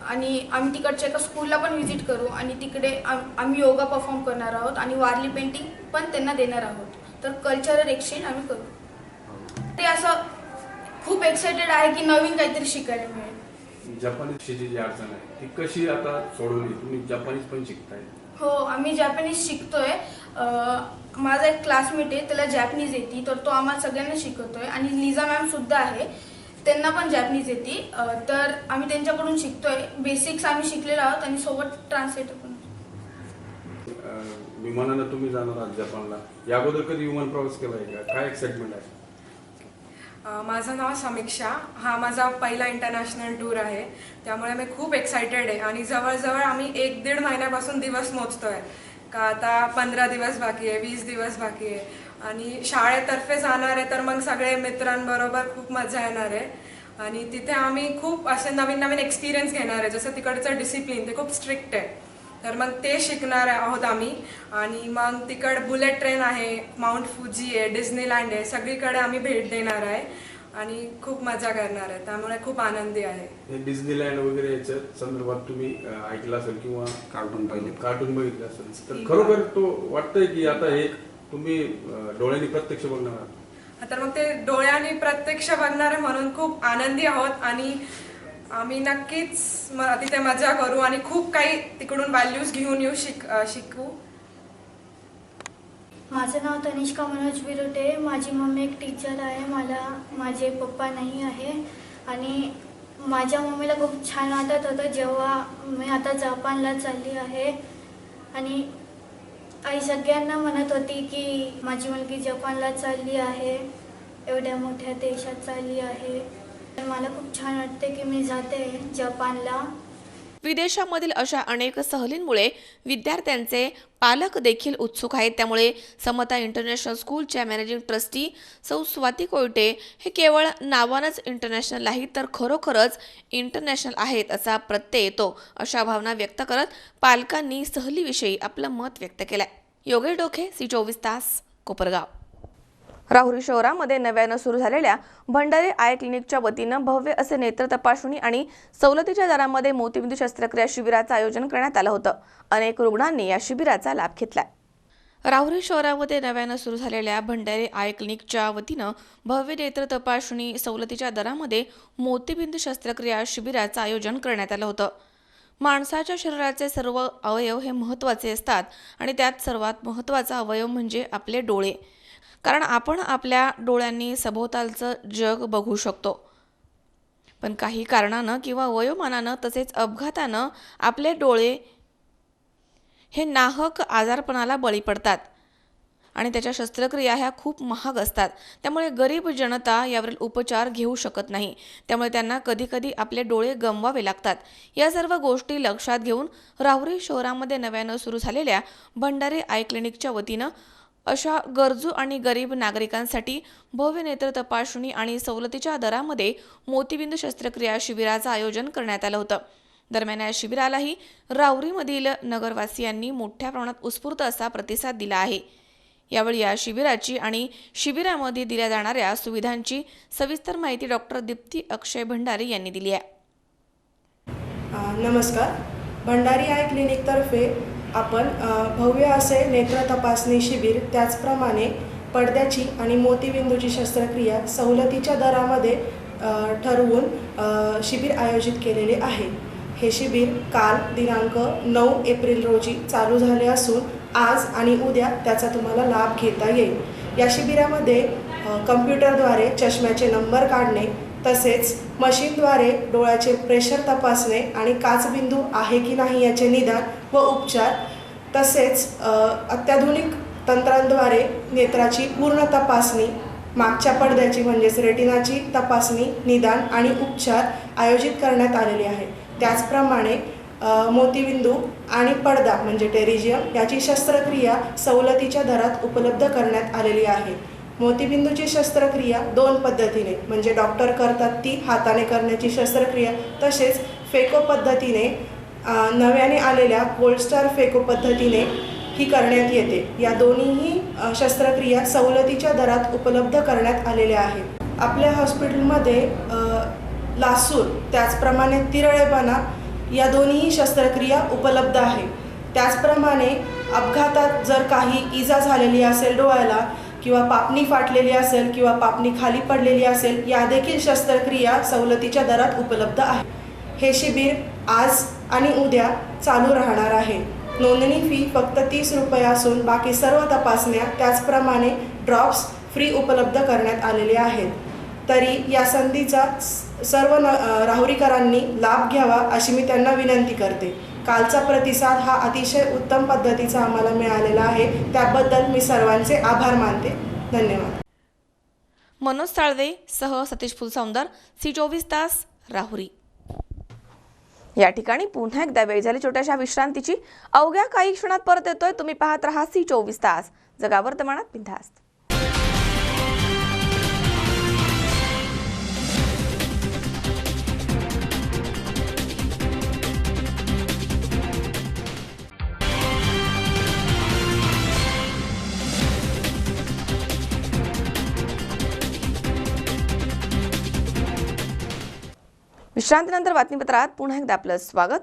आणि आम्ही तिकडच्या एका स्कूलला पण व्हिजिट करू आणि तिकडे आम्ही योगा परफॉर्म करणार आहोत आणि वारली पेंटिंग पण त्यांना देणार आहोत. तर कल्चरल एक्सचेंज आम्ही करू. ते असं खूप एक्साइटेड आहे की नवीन काहीतरी शिकायला मिळेल. जपानीज जी अडचण आहे ती कशी आता सोडवली? तुम्ही जपानीज पण शिकताय? हो, आम्ही जॅपनीज शिकतोय. माझा एक क्लासमेट आहे, त्याला जॅपनीज येते, तर तो आम्हाला सगळ्यांना शिकवतोय आणि लिझा मॅम सुद्धा आहे, त्यांना पण जॅपनीज येते. तर आम्ही त्यांच्याकडून शिकतोय. बेसिक्स आम्ही शिकलेलो आहोत आणि सोबत ट्रान्सलेटर पण. विमानानं तुम्ही जाणार आहात जपानला, या अगोदर कधी विमान प्रवास केला आहे का? काय एक्साइटमेंट आहे? माझं नाव समीक्षा. हा माझा पहिला इंटरनॅशनल टूर आहे, त्यामुळे मी खूप एक्सायटेड आहे आणि जवळजवळ आम्ही 1-1.5 महिन्यापासून दिवस मोजतोय का आता 15 दिवस बाकी आहे, 20 दिवस बाकी आहे आणि शाळेतर्फे जाणार आहे, तर मग सगळे मित्रांबरोबर खूप मजा येणार आहे आणि तिथे आम्ही खूप असे नवीन एक्सपिरियन्स घेणार आहे. जसं तिकडचं डिसिप्लिन ते खूप स्ट्रिक्ट आहे, तर मग ते शिकणार आहोत आम्ही. आणि मग तिकड बुलेट ट्रेन आहे, माउंट फुजी आहे, डिझनीलँड आहे, सगळीकडे आम्ही भेट देणार आहे आणि खूप मजा करणार आहे, त्यामुळे खूप आनंदी आहे. डिझनीलँड वगैरे याच्या संदर्भात तुम्ही ऐकलं असेल किंवा कार्टून बघितलं असेल, तर खरोखर तो वाटतंय की आता हे तुम्ही डोळ्यांनी प्रत्यक्ष बघणार आहात. तर मग ते डोळ्यांनी प्रत्यक्ष बघणार आहे म्हणून खूप आनंदी आहोत आणि आम्ही नक्कीच तिथे मजा करू आणि खूप काही तिकडून व्हॅल्यूज घेऊन येऊ शिकू. माझं नाव तनिष्का मनोज विरुटे. माझी मम्मी एक टीचर आहे. मला माझे पप्पा नाही आहे आणि माझ्या मम्मीला खूप छान वाटत होतं जेव्हा मी आता जपानला चालली आहे आणि आई सगळ्यांना म्हणत होती की माझी मुलगी जपानला चालली आहे, एवढ्या मोठ्या देशात चालली आहे. मला खूप छान वाटते की मी जाते जपानला. विदेशामधील अशा अनेक सहलींमुळे विद्यार्थ्यांचे पालक देखील उत्सुक आहेत. त्यामुळे समता इंटरनॅशनल स्कूलच्या मॅनेजिंग ट्रस्टी सौ स्वाती कोयटे हे केवळ नावानंच इंटरनॅशनल नाहीत तर खरोखरच इंटरनॅशनल आहेत असा प्रत्यय येतो, अशा भावना व्यक्त करत पालकांनी सहलीविषयी आपलं मत व्यक्त केलंय. योगेश डोके, सी24 तास, कोपरगाव. राहुरी शहरामध्ये नव्यानं सुरू झालेल्या भंडारी आय क्लिनिकच्या वतीनं भव्य असे नेत्र तपासणी आणि सवलतीच्या दरामध्ये मोतीबिंदू शस्त्रक्रिया शिबिराचं आयोजन करण्यात आलं होतं. अनेक रुग्णांनी या शिबिराचा लाभ घेतलाय. राहुरी शहरामध्ये नव्यानं सुरू झालेल्या भंडारी आय क्लिनिकच्या वतीनं भव्य नेत्र तपासणी सवलतीच्या दरामध्ये मोतीबिंदू शस्त्रक्रिया शिबिराचं आयोजन करण्यात आलं होतं. माणसाच्या शरीराचे सर्व अवयव हे महत्त्वाचे असतात आणि त्यात सर्वात महत्त्वाचा अवयव म्हणजे आपले डोळे. कारण आपण आपल्या डोळ्यांनी सभोवतालचं जग बघू शकतो, पण काही कारणानं किंवा वयोमानानं तसेच अपघातानं आपले डोळे हे नाहक आजारपणाला बळी पडतात आणि त्याच्या शस्त्रक्रिया ह्या खूप महाग असतात. त्यामुळे गरीब जनता यावरील उपचार घेऊ शकत नाही. त्यामुळे त्यांना कधीकधी आपले डोळे गमवावे लागतात. या सर्व गोष्टी लक्षात घेऊन राहुरी शहरामध्ये नव्यानं सुरू झालेल्या भंडारी आय क्लिनिकच्या वतीनं अशा गरजू आणि गरीब नागरिकांसाठी भव्य नेत्र तपासणी आणि सवलतीच्या दरामध्ये मोतीबिंदू शस्त्रक्रिया शिबिराचं आयोजन करण्यात आलं होतं. दरम्यान या शिबिरालाही राहुरीमधील नगरवासियांनी मोठ्या प्रमाणात उत्स्फूर्त असा प्रतिसाद दिला आहे. यावेळी या शिबिराची आणि शिबिरामध्ये दिल्या जाणाऱ्या सुविधांची सविस्तर माहिती डॉक्टर दीप्ती अक्षय भंडारी यांनी दिली आहे. नमस्कार. भंडारी आय क्लिनिकतर्फे आपण भव्य असे नेत्र तपासणी शिबिर, त्याचप्रमाणे पडद्याची आणि मोतीबिंदूची शस्त्रक्रिया सवलतीच्या दरामध्ये ठरवून शिबिर आयोजित केलेले आहे. हे शिबिर काल दिनांक 9 एप्रिल रोजी चालू झाले असून आज आणि उद्या त्याचा तुम्हाला लाभ घेता येईल. या शिबिरामध्ये कम्प्युटरद्वारे चष्म्याचे नंबर काढणे, तसेच मशीनद्वारे डोळ्याचे प्रेशर तपासणे आणि काचबिंदू आहे की नाही याचे निदान व उपचार, तसेच अत्याधुनिक तंत्रांद्वारे नेत्राची पूर्ण तपासणी, मागच्या पडद्याची म्हणजेच रेटिनाची तपासणी, निदान आणि उपचार आयोजित करण्यात आलेले आहे. त्याचप्रमाणे मोतीबिंदू आणि पडदा म्हणजे टेरिजियम याची शस्त्रक्रिया सवलतीच्या दरात उपलब्ध करण्यात आलेली आहे. मोतीबिंदूची शस्त्रक्रिया 2 पद्धतीने म्हणजे डॉक्टर करतात ती हाताने करण्याची शस्त्रक्रिया, तसेच फेको पद्धतीने नव्याने आलेल्या गोल्डस्टार फेको पद्धतीने ही करण्यात येते. या दोन्हीही शस्त्रक्रिया सवलतीच्या दरात उपलब्ध करण्यात आलेल्या आहेत. आपल्या हॉस्पिटलमध्ये लासूर त्याचप्रमाणे तिरळेपणा या दोन्हीही शस्त्रक्रिया उपलब्ध आहे. त्याचप्रमाणे अपघातात जर काही इजा झालेली असेल डोळ्याला किंवा पापणी फाटलेली असेल किंवा पापणी खाली पडलेली असेल, या देखील शस्त्रक्रिया सवलतीच्या दरात उपलब्ध आहे. हे शिबिर आज आणि उद्या चालू राहणार आहे. नोंदणी फी फक्त 30 रुपये असून बाकी सर्व तपासण्या त्याचप्रमाणे ड्रॉप्स फ्री उपलब्ध करण्यात आलेले आहेत. तरी या संधीचा सर्व राहुरीकरांनी लाभ घ्यावा अशी मी त्यांना विनंती करते. कालचा प्रतिसाद हा अतिशय उत्तम पद्धतीचा आम्हाला मिळालेला आहे. त्याबद्दल मी सर्वांचे आभार मानते. धन्यवाद. मनोज साळवे सह सतीश फुलसौंदर, सी24 तास, राहुरी. या ठिकाणी पुन्हा एकदा वेळ झाली छोट्याशा विश्रांतीची. अवघ्या काही क्षणात परत येतोय. तुम्ही पाहत राहा सी24 तास, जगा वर्तमानात बिनधास्त. विश्रांतीनंतर बातमीपत्रात पुन्हा एकदा आपलं स्वागत.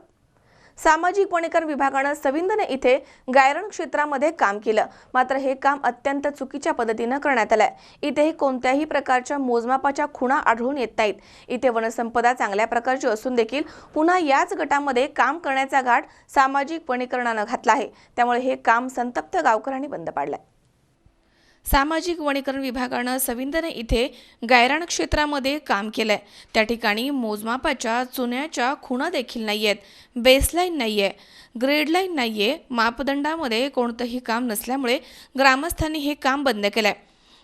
सामाजिक वनीकरण विभागानं सविंदने इथे गायरण क्षेत्रामध्ये काम केलं, मात्र हे काम अत्यंत चुकीच्या पद्धतीनं करण्यात आलंय. इथेही कोणत्याही प्रकारच्या मोजमापाच्या खुणा आढळून येत नाहीत. इथे वनसंपदा चांगल्या प्रकारची असून देखील पुन्हा याच गटामध्ये काम करण्याचा घाट सामाजिक वनीकरणानं घातला आहे. त्यामुळे हे काम संतप्त गावकऱ्यांनी बंद पाडलंय. सामाजिक वनीकरण विभागानं सविंदने इथे गायरान क्षेत्रामध्ये काम केलंय. त्या ठिकाणी मोजमापाच्या चुन्याच्या खुणा देखील नाहीयेत, बेसलाईन नाहीये, ग्रेडलाईन नाहीये. मापदंडामध्ये कोणतंही काम नसल्यामुळे ग्रामस्थांनी हे काम बंद केलंय.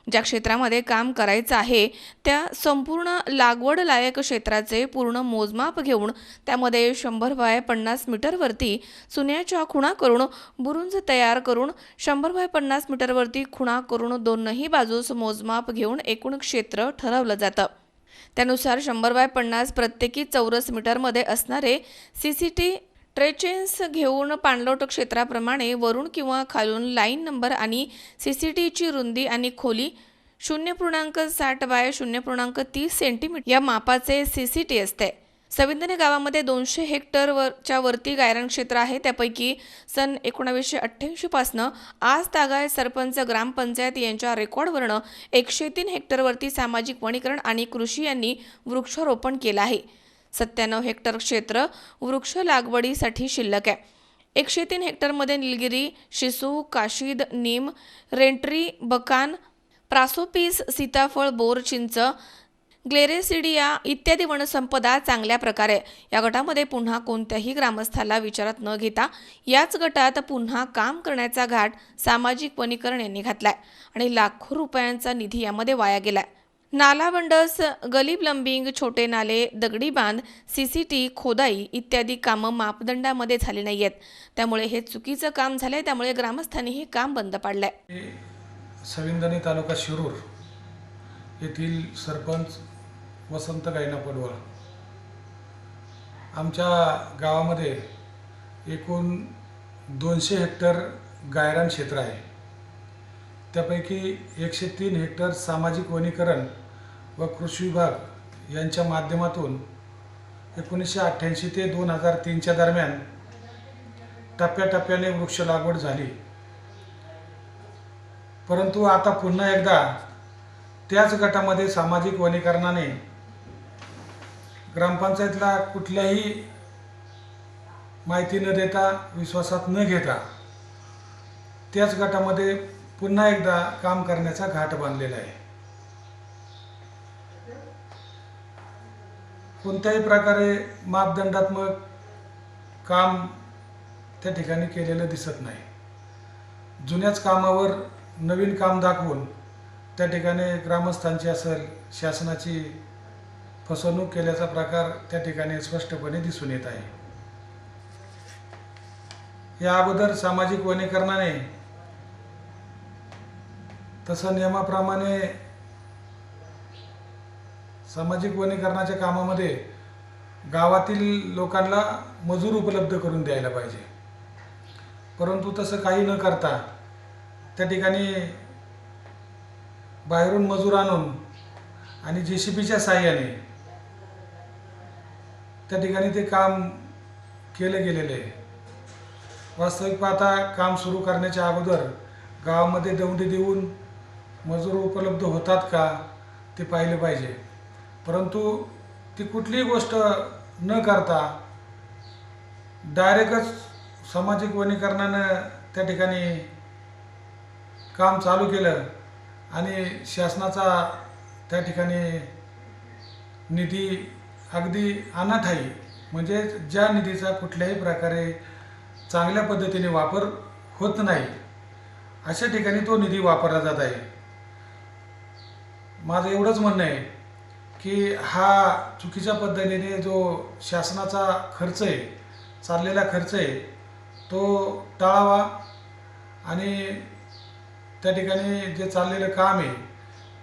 ज्या क्षेत्रामध्ये काम करायचं आहे त्या संपूर्ण लागवड लायक क्षेत्राचे पूर्ण मोजमाप घेऊन त्यामध्ये 100 बाय 50 मीटरवरती चुन्याच्या खुणा करून बुरुंज तयार करून 100 बाय 50 मीटरवरती खुणा करून दोनही बाजूस मोजमाप घेऊन एकूण क्षेत्र ठरवलं जातं. त्यानुसार 100 बाय 50 प्रत्येकी चौरस मीटरमध्ये असणारे CCT ट्रेचेन्स घेऊन पाणलोट क्षेत्राप्रमाणे वरून किंवा खालून लाईन नंबर आणि CCTची रुंदी आणि खोली 0.60 बाय 0.30 सेंटीमीटर या मापाचे CCT असते. सविंदने गावामध्ये 200 हेक्टरच्या वरती गायरान क्षेत्र आहे. त्यापैकी सन 1988 पासनं आज तागाय सरपंच ग्रामपंचायत यांच्या रेकॉर्डवरनं 103 हेक्टरवरती सामाजिक वनीकरण आणि कृषी यांनी वृक्षारोपण केलं आहे. 97 हेक्टर क्षेत्र वृक्ष लागवडीसाठी शिल्लक आहे. 103 हेक्टरमध्ये निलगिरी, शिसू, काशीद, नीम, रेंट्री, बकान, प्रासोपिस, सीताफळ, बोर, चिंच, ग्लेरेसिडिया इत्यादी वनसंपदा चांगल्या प्रकारे. या गटामध्ये पुन्हा कोणत्याही ग्रामस्थाला विचारात न घेता याच गटात पुन्हा काम करण्याचा घाट सामाजिक वनीकरण यांनी घातलाय आणि लाखो रुपयांचा निधी यामध्ये वाया गेलाय. नाला बंडस, गली प्लंबिंग, छोटे नाले, दगडी बांध, CCT, खोदाई इत्यादी कामं मापदंडामध्ये झाली नाहीयेत. त्यामुळे हे चुकीचं काम झालंय. त्यामुळे ग्रामस्थांनी हे काम बंद पाडलंय. सविंदने तालुका शिरूर येथील सरपंच वसंत गायना पडवळ. आमच्या गावामध्ये एकूण 200 हेक्टर गायरान क्षेत्र आहे. त्यापैकी 103 हेक्टर सामाजिक वनीकरण व कृषी विभाग यांच्या माध्यमातून 1988 ते 2003च्या दरम्यान टप्प्याटप्प्याने वृक्ष लागवड झाली. परंतु आता पुन्हा एकदा त्याच गटामध्ये सामाजिक वनीकरणाने ग्रामपंचायतला कुठल्याही माहिती न देता, विश्वासात न घेता त्याच गटामध्ये पुन्हा एकदा काम करण्याचा घाट बांधलेला आहे. कोणत्याही प्रकारे मापदंडात्मक काम त्या ठिकाणी केलेलं दिसत नाही. जुन्याच कामावर नवीन काम दाखवून त्या ठिकाणी ग्रामस्थांची असेल शासनाची फसवणूक केल्याचा प्रकार त्या ठिकाणी स्पष्टपणे दिसून येत आहे. या अगोदर सामाजिक वनीकरणाने तसं नियमाप्रमाणे सामाजिक वनीकरणाच्या कामामध्ये गावातील लोकांना मजूर उपलब्ध करून द्यायला पाहिजे. परंतु तसं काही न करता त्या ठिकाणी बाहेरून मजूर आणून आणि JCBच्या साहाय्याने त्या ठिकाणी ते काम केले गेलेले आहे. वास्तविक पाहता काम सुरू करण्याच्या अगोदर गावामध्ये दौंडी देऊन मजूर उपलब्ध होतात का ते पाहिलं पाहिजे. परंतु ती कुठलीही गोष्ट न करता डायरेक्टच सामाजिक वनीकरणानं त्या ठिकाणी काम चालू केलं आणि शासनाचा त्या ठिकाणी निधी अगदी अनाथ आहे. म्हणजे ज्या निधीचा कुठल्याही प्रकारे चांगल्या पद्धतीने वापर होत नाही अशा ठिकाणी तो निधी वापरला जात आहे. माझं एवढंच म्हणणं आहे की हा चुकीच्या पद्धतीने जो शासनाचा खर्च आहे, चाललेला खर्च आहे, तो टाळावा आणि त्या ठिकाणी जे चाललेलं काम आहे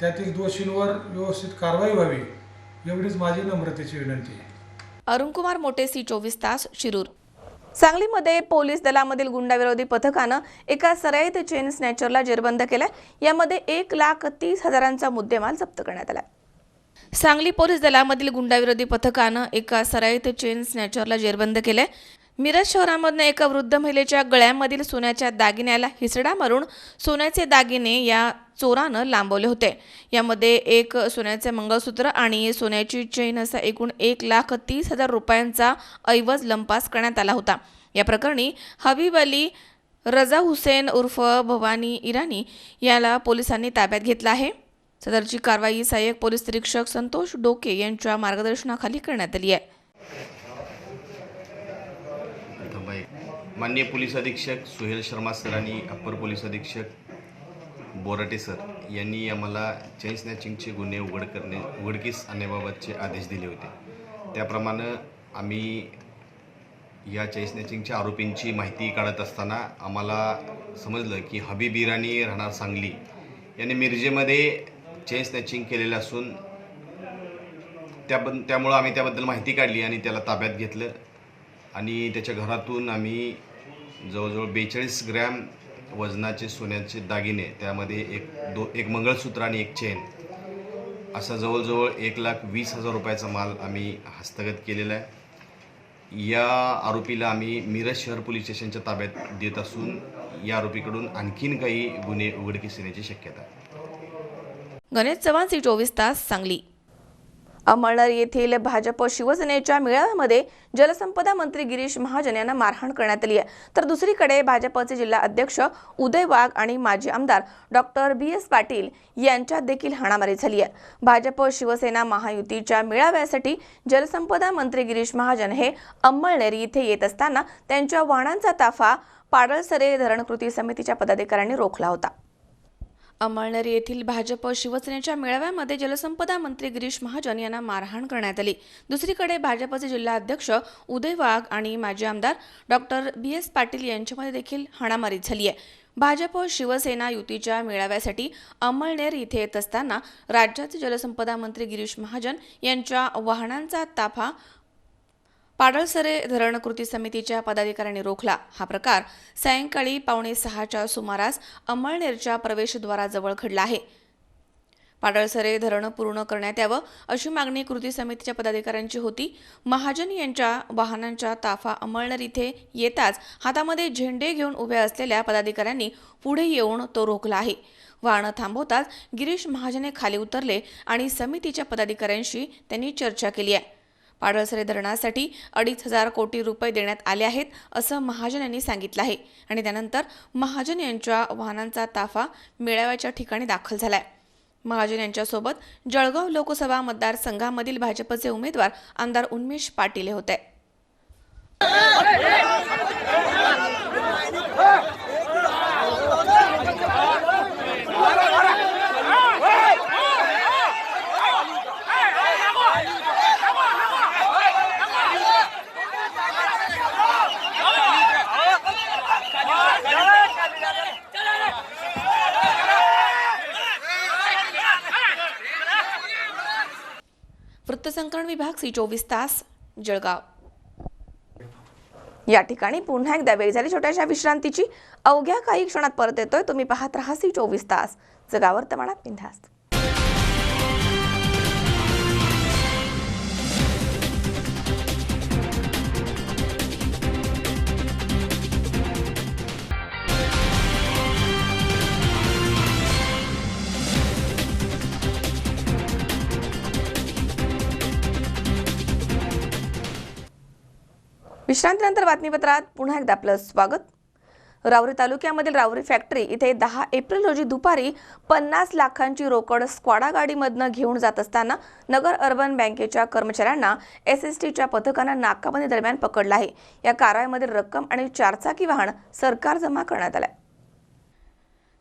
त्यातील दोषींवर व्यवस्थित कारवाई व्हावी एवढीच माझी नम्रतेची विनंती आहे. अरुणकुमार मोटे, C24 तास, शिरूर. सांगलीमध्ये पोलीस दलामधील गुंडाविरोधी पथकानं एका सराईत चेन स्नॅचरला जेरबंद केलाय. यामध्ये 1,30,000चा मुद्देमाल जप्त करण्यात आला. सांगली पोलीस दलामधील गुंडाविरोधी पथकानं एका सराईत चेन स्नॅचरला जेरबंद केलंय. मिरज शहरामधनं एका वृद्ध महिलेच्या गळ्यामधील सोन्याच्या दागिन्याला हिसडा मारून सोन्याचे दागिने या चोरानं लांबवले होते. यामध्ये एक सोन्याचे मंगळसूत्र आणि सोन्याची चेन असा एकूण 1,30,000 रुपयांचा ऐवज लंपास करण्यात आला होता. या प्रकरणी हबीब अली रजा हुसेन उर्फ भवानी इराणी याला पोलिसांनी ताब्यात घेतला आहे. सदरची कारवाई सहाय्यक पोलीस निरीक्षक संतोष डोके यांच्या मार्गदर्शनाखाली करण्यात आली आहे. माननीय पोलीस अधीक्षक सुहेल शर्मा सर आणि अप्पर पोलीस अधीक्षक बोराटे सर यांनी आम्हाला चेन स्नॅचिंगचे गुन्हे उघडकीस आणण्याबाबतचे आदेश दिले होते. त्याप्रमाणे आम्ही या चेन स्नॅचिंगच्या आरोपींची माहिती काढत असताना आम्हाला समजलं की हबीब इराणी राहणार सांगली याने मिरजेमध्ये चेन स्नॅचिंग केलेलं असून त्यामुळं आम्ही त्याबद्दल माहिती काढली आणि त्याला ताब्यात घेतलं आणि त्याच्या घरातून आम्ही जवळजवळ 42 ग्रॅम वजनाचे सोन्याचे दागिने, त्यामध्ये एक मंगळसूत्र आणि एक चेन, असा जवळजवळ 1,20,000 रुपयाचा माल आम्ही हस्तगत केलेला आहे. या आरोपीला आम्ही मिरज शहर पोलीस स्टेशनच्या ताब्यात देत असून या आरोपीकडून आणखीन काही गुन्हे उघडकीस येण्याची शक्यता आहे. गणेश चव्हाण, C24 तास, सांगली. अमळनेर येथील भाजप शिवसेनेच्या मेळाव्यामध्ये जलसंपदा मंत्री गिरीश महाजन यांना मारहाण करण्यात आली आहे. तर दुसरीकडे भाजपचे जिल्हा अध्यक्ष उदय वाघ आणि माजी आमदार डॉक्टर BS पाटील यांच्यात देखील हाणामारी झाली आहे. भाजप शिवसेना महायुतीच्या मेळाव्यासाठी जलसंपदा मंत्री गिरीश महाजन हे अमळनेर येथे येत असताना त्यांच्या वाहनांचा ताफा पाडळसरे धरण कृती समितीच्या पदाधिकाऱ्यांनी रोखला होता. अमळनेर येथील भाजप शिवसेनेच्या मेळाव्यामध्ये जलसंपदा मंत्री गिरीश महाजन यांना मारहाण करण्यात आली. दुसरीकडे भाजपचे जिल्हा अध्यक्ष उदय वाघ आणि माजी आमदार डॉक्टर BS पाटील यांच्यामध्ये देखील हाणामारी झाली आहे. भाजप शिवसेना युतीच्या मेळाव्यासाठी अमळनेर इथे येत असताना राज्याचे जलसंपदा मंत्री गिरीश महाजन यांच्या वाहनांचा ताफा पाडळसरे धरण कृती समितीच्या पदाधिकाऱ्यांनी रोखला. हा प्रकार सायंकाळी 5:45च्या सुमारास अमळनेरच्या प्रवेशद्वाराजवळ घडला आहे. पाडळसरे धरण पूर्ण करण्यात यावं अशी मागणी कृती समितीच्या पदाधिकाऱ्यांची होती. महाजन यांच्या वाहनांचा ताफा अमळनेर इथे येताच हातामध्ये झेंडे घेऊन उभ्या असलेल्या पदाधिकाऱ्यांनी पुढे येऊन तो रोखला आहे. वाहनं थांबवताच गिरीश महाजने खाली उतरले आणि समितीच्या पदाधिकाऱ्यांशी त्यांनी चर्चा केली आहे. पाडळसरे धरणासाठी 2,500 कोटी रुपये देण्यात आले आहेत असं महाजन यांनी सांगितलं आहे आणि त्यानंतर महाजन यांच्या वाहनांचा ताफा मेळाव्याच्या ठिकाणी दाखल झालाय. महाजन यांच्यासोबत जळगाव लोकसभा मतदारसंघामधील भाजपचे उमेदवार आमदार उन्मेष पाटील होते. वृत्तसंकलन विभाग, C24 तास, जळगाव. या ठिकाणी पुन्हा एकदा वेळ झाली छोट्याशा विश्रांतीची. अवघ्या काही क्षणात परत येतोय. तुम्ही पाहत राहा C24 तास, जगावर तमाणात बिनधास्त. विश्रांतीनंतर बातमीपत्रात पुन्हा एकदा आपलं स्वागत. राहुरी तालुक्यामधील राहुरी फॅक्टरी इथे 10 एप्रिल रोजी दुपारी 50 लाखांची रोकड स्क्वॉडा गाडीमधनं घेऊन जात असताना नगर अर्बन बँकेच्या कर्मचाऱ्यांना SSTच्या पथकानं नाकाबंदी दरम्यान पकडलं आहे. या कारवाईमध्ये रक्कम आणि 4 चाकी वाहन सरकार जमा करण्यात आलं.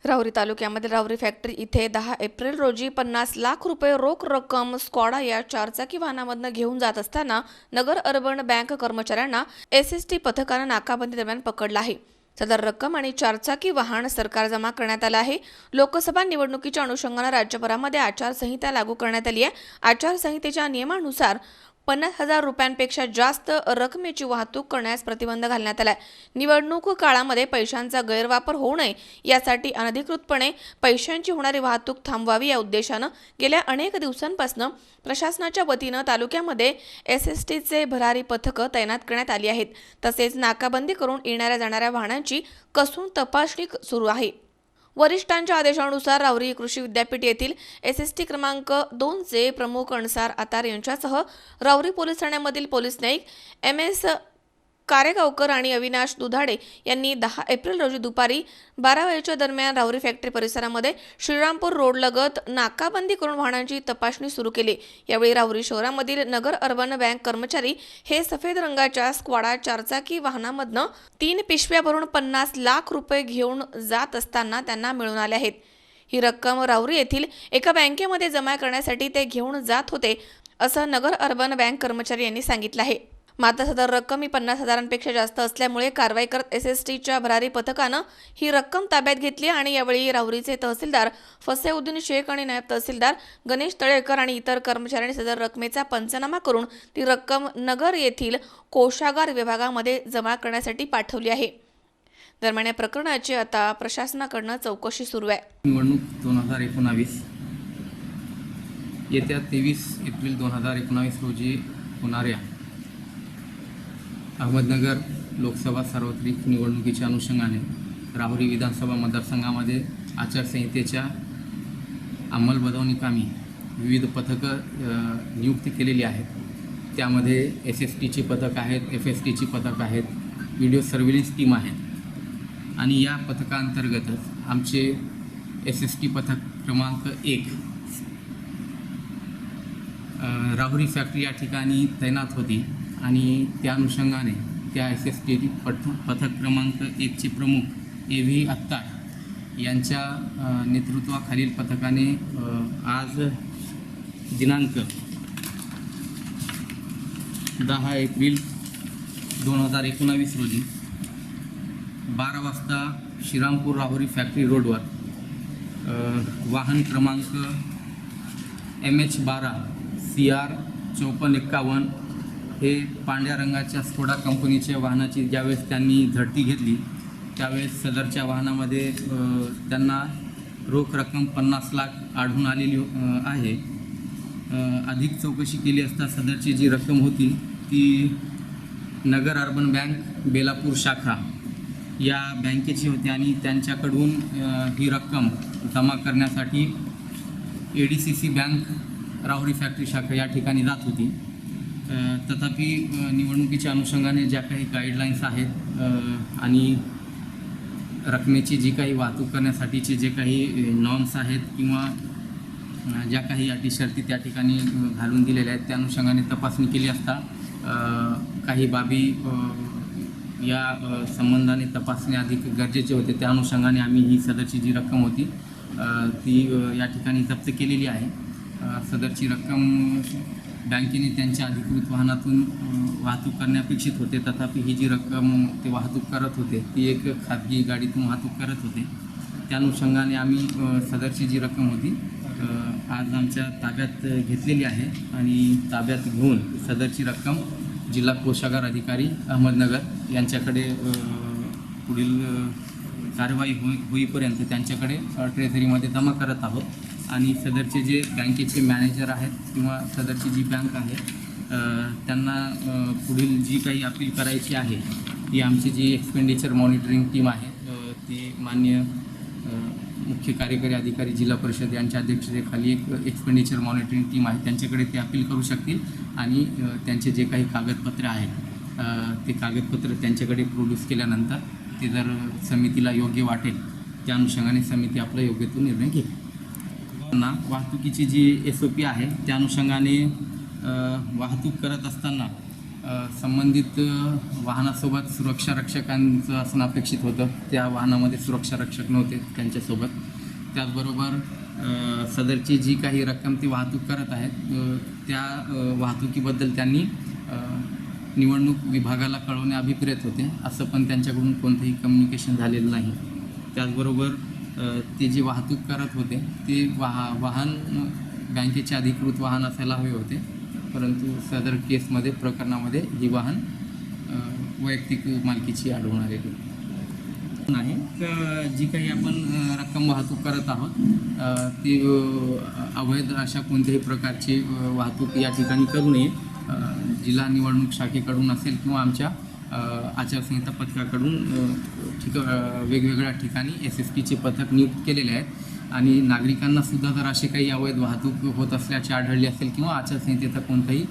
राहुरी तालुक्यामधील राहुरी फॅक्टरी इथे 10 एप्रिल रोजी 50 लाख रुपये रोख रक्कम स्क्वॉडा या 4 चाकी वाहनामधनं घेऊन जात असताना नगर अर्बन बँक कर्मचाऱ्यांना SST पथकानं नाकाबंदी दरम्यान पकडलं आहे. सदर रक्कम आणि 4 चाकी वाहन सरकार जमा करण्यात आलं आहे. लोकसभा निवडणुकीच्या अनुषंगानं राज्यभरामध्ये आचारसंहिता लागू करण्यात आली आहे. आचारसंहितेच्या नियमानुसार 50,000 रुपयांपेक्षा जास्त रकमेची वाहतूक करण्यास प्रतिबंध घालण्यात आलाय. निवडणूक काळामध्ये पैशांचा गैरवापर होऊ नये यासाठी अनधिकृतपणे पैशांची होणारी वाहतूक थांबवावी या उद्देशानं गेल्या अनेक दिवसांपासून प्रशासनाच्या वतीनं तालुक्यामध्ये SSTचे भरारी पथकं तैनात करण्यात आली आहेत. तसेच नाकाबंदी करून येणाऱ्या जाणाऱ्या वाहनांची कसून तपासणी सुरू आहे. वरिष्ठांच्या आदेशानुसार राहुरी कृषी विद्यापीठ येथील SST क्रमांक 2चे प्रमुख अणसार आतार यांच्यासह राहुरी पोलीस ठाण्यामधील पोलीस नाईक MS कारेगावकर आणि अविनाश दुधाडे यांनी 10 एप्रिल रोजी दुपारी 12 वाजेच्या दरम्यान राहुरी फॅक्टरी परिसरामध्ये श्रीरामपूर रोडलगत नाकाबंदी करून वाहनांची तपासणी सुरू केली. यावेळी राहुरी शहरामधील नगर अर्बन बँक कर्मचारी हे सफेद रंगाच्या स्क्वाडा 4चाकी वाहनामधनं 3 पिशव्या भरून 50 लाख रुपये घेऊन जात असताना त्यांना मिळून आले आहेत. ही रक्कम राहुरी येथील एका बँकेमध्ये जमा करण्यासाठी ते घेऊन जात होते असं नगर अर्बन बँक कर्मचारी यांनी सांगितलं आहे. मात्र सदर रक्कम ही 50,000पेक्षा जास्त असल्यामुळे कारवाई करत SSTच्या भरारी पथकानं ही रक्कम ताब्यात घेतली आणि यावेळी राहुरीचे तहसीलदार फसेउद्दीन शेख आणि नायब तहसीलदार गणेश तळेकर आणि इतर कर्मचाऱ्यांनी सदर रकमेचा पंचनामा करून ती रक्कम नगर येथील कोषागार विभागामध्ये जमा करण्यासाठी पाठवली आहे. दरम्यान या प्रकरणाची आता प्रशासनाकडून चौकशी सुरू आहे. निवडणूक 2019 येत्या 23 एप्रिल 2019 रोजी होणाऱ्या अहमदनगर लोकसभा सार्वत्रिक निवडणुकीच्या अनुषंगाने राहुरी विधानसभा मतदारसंघामध्ये आचारसंहितेच्या अंमलबजावणी कामी विविध पथकं नियुक्त केलेली आहेत. त्यामध्ये SSTची पथक आहेत, FSTची पथक आहेत, व्हिडिओ सर्व्हिलन्स टीम आहेत आणि या पथकांतर्गतच आमचे SST पथक क्रमांक 1 राहुरी फॅक्टरी या ठिकाणी तैनात होती आणि त्या अनुषंगाने त्या SST पथक क्रमांक 1चे प्रमुख AV अत्तार यांच्या नेतृत्वाखालील पथकाने आज दिनांक 10 एप्रिल 2019 रोजी 12 वाजता श्रीरामपूर राहुरी फॅक्टरी रोडवर वाहन क्रमांक MH12 CR 5451 हे पांढऱ्या रंगाच्या स्कोडा कंपनीच्या वाहनाची ज्यावेळेस त्यांनी झडती घेतली त्यावेळेस सदरच्या वाहनामध्ये त्यांना रोख रक्कम 50 लाख आढळून आलेली आहे. अधिक चौकशी केली असता सदरची जी रक्कम होती ती नगर अर्बन बँक बेलापूर शाखा या बँकेची होती आणि त्यांच्याकडून ही रक्कम जमा करण्यासाठी ADCC बँक राहुरी फॅक्टरी शाखा या ठिकाणी जात होती. तथापि निवडणुकीच्या अनुषंगाने ज्या काही गाईडलाईन्स आहेत आणि रकमेची जी काही वाहतूक करण्यासाठीचे जे काही नॉर्म्स आहेत किंवा ज्या काही अटी शर्ती त्या ठिकाणी घालून दिलेल्या आहेत त्या अनुषंगाने तपासणी केली असता काही बाबी या संबंधाने तपासणे अधिक गरजेचे होते. त्या अनुषंगाने आम्ही ही सदरची जी रक्कम होती ती या ठिकाणी जप्त केलेली आहे. सदरची रक्कम बँकेने त्यांच्या अधिकृत वाहनातून वाहतूक करणे अपेक्षित होते. तथापि ही जी रक्कम ते वाहतूक करत होते ती एक खाजगी गाडीतून वाहतूक करत होते. त्या अनुषंगाने आम्ही सदरची जी रक्कम होती आज आमच्या ताब्यात घेतलेली आहे आणि ताब्यात घेऊन सदरची रक्कम जिल्हा कोषागार अधिकारी अहमदनगर यांच्याकडे पुढील कार्यवाही होईपर्यंत त्यांच्याकडे ट्रेझरीमध्ये जमा करत आहोत. आणि सदरचे जे बँकेचे मॅनेजर आहेत किंवा सदरची जी बँक आहे त्यांना पुढील जी काही अपील करायची आहे ती आमची जी एक्सपेंडिचर मॉनिटरिंग टीम आहे ती माननीय मुख्य कार्यकारी अधिकारी जिल्हा परिषद यांच्या अध्यक्षतेखाली एक एक्सपेंडिचर मॉनिटरिंग टीम आहे त्यांच्याकडे ते अपील करू शकतील आणि त्यांचे जे काही कागदपत्रे आहेत ते कागदपत्र त्यांच्याकडे प्रोड्यूस केल्यानंतर ते जर समितीला योग्य वाटेल त्या अनुषंगाने समिती आपला योग्य तो निर्णय घेईल. वाहतुकीची जी SOP आहे त्या अनुषंगाने वाहतूक करत असताना संबंधित वाहनासोबत सुरक्षा रक्षकांचं असणं अपेक्षित होतं. त्या वाहनामध्ये सुरक्षा रक्षक नव्हते त्यांच्यासोबत. त्याचबरोबर सदरची जी काही रक्कम ती वाहतूक करत आहेत त्या वाहतुकीबद्दल त्यांनी निवडणूक विभागाला कळवणे अभिप्रेत होते. असं पण त्यांच्याकडून कोणतंही कम्युनिकेशन झालेलं नाही. त्याचबरोबर ते जे वाहतूक करत होते ते वाहन बँकेचे अधिकृत वाहन असायला हवे होते. परंतु सदर केसमध्ये प्रकरणामध्ये ही वाहन वैयक्तिक मालकीची आढळून आलेली नाही. जी काही आपण रक्कम वाहतूक करत आहोत ती अवैध अशा कोणत्याही प्रकारची वाहतूक या ठिकाणी करू नये. जिल्हा निवडणूक शाखेकडून असेल किंवा आमच्या आचारसंहिता पथकाकडून वेगवेगळ्या ठिकाणी SSPचे पथक नियुक्त केलेले आहेत आणि नागरिकांना सुद्धा जर असे काही अवैध वाहतूक होत असल्याचे आढळले असेल किंवा आचारसंहितेचा कोणताही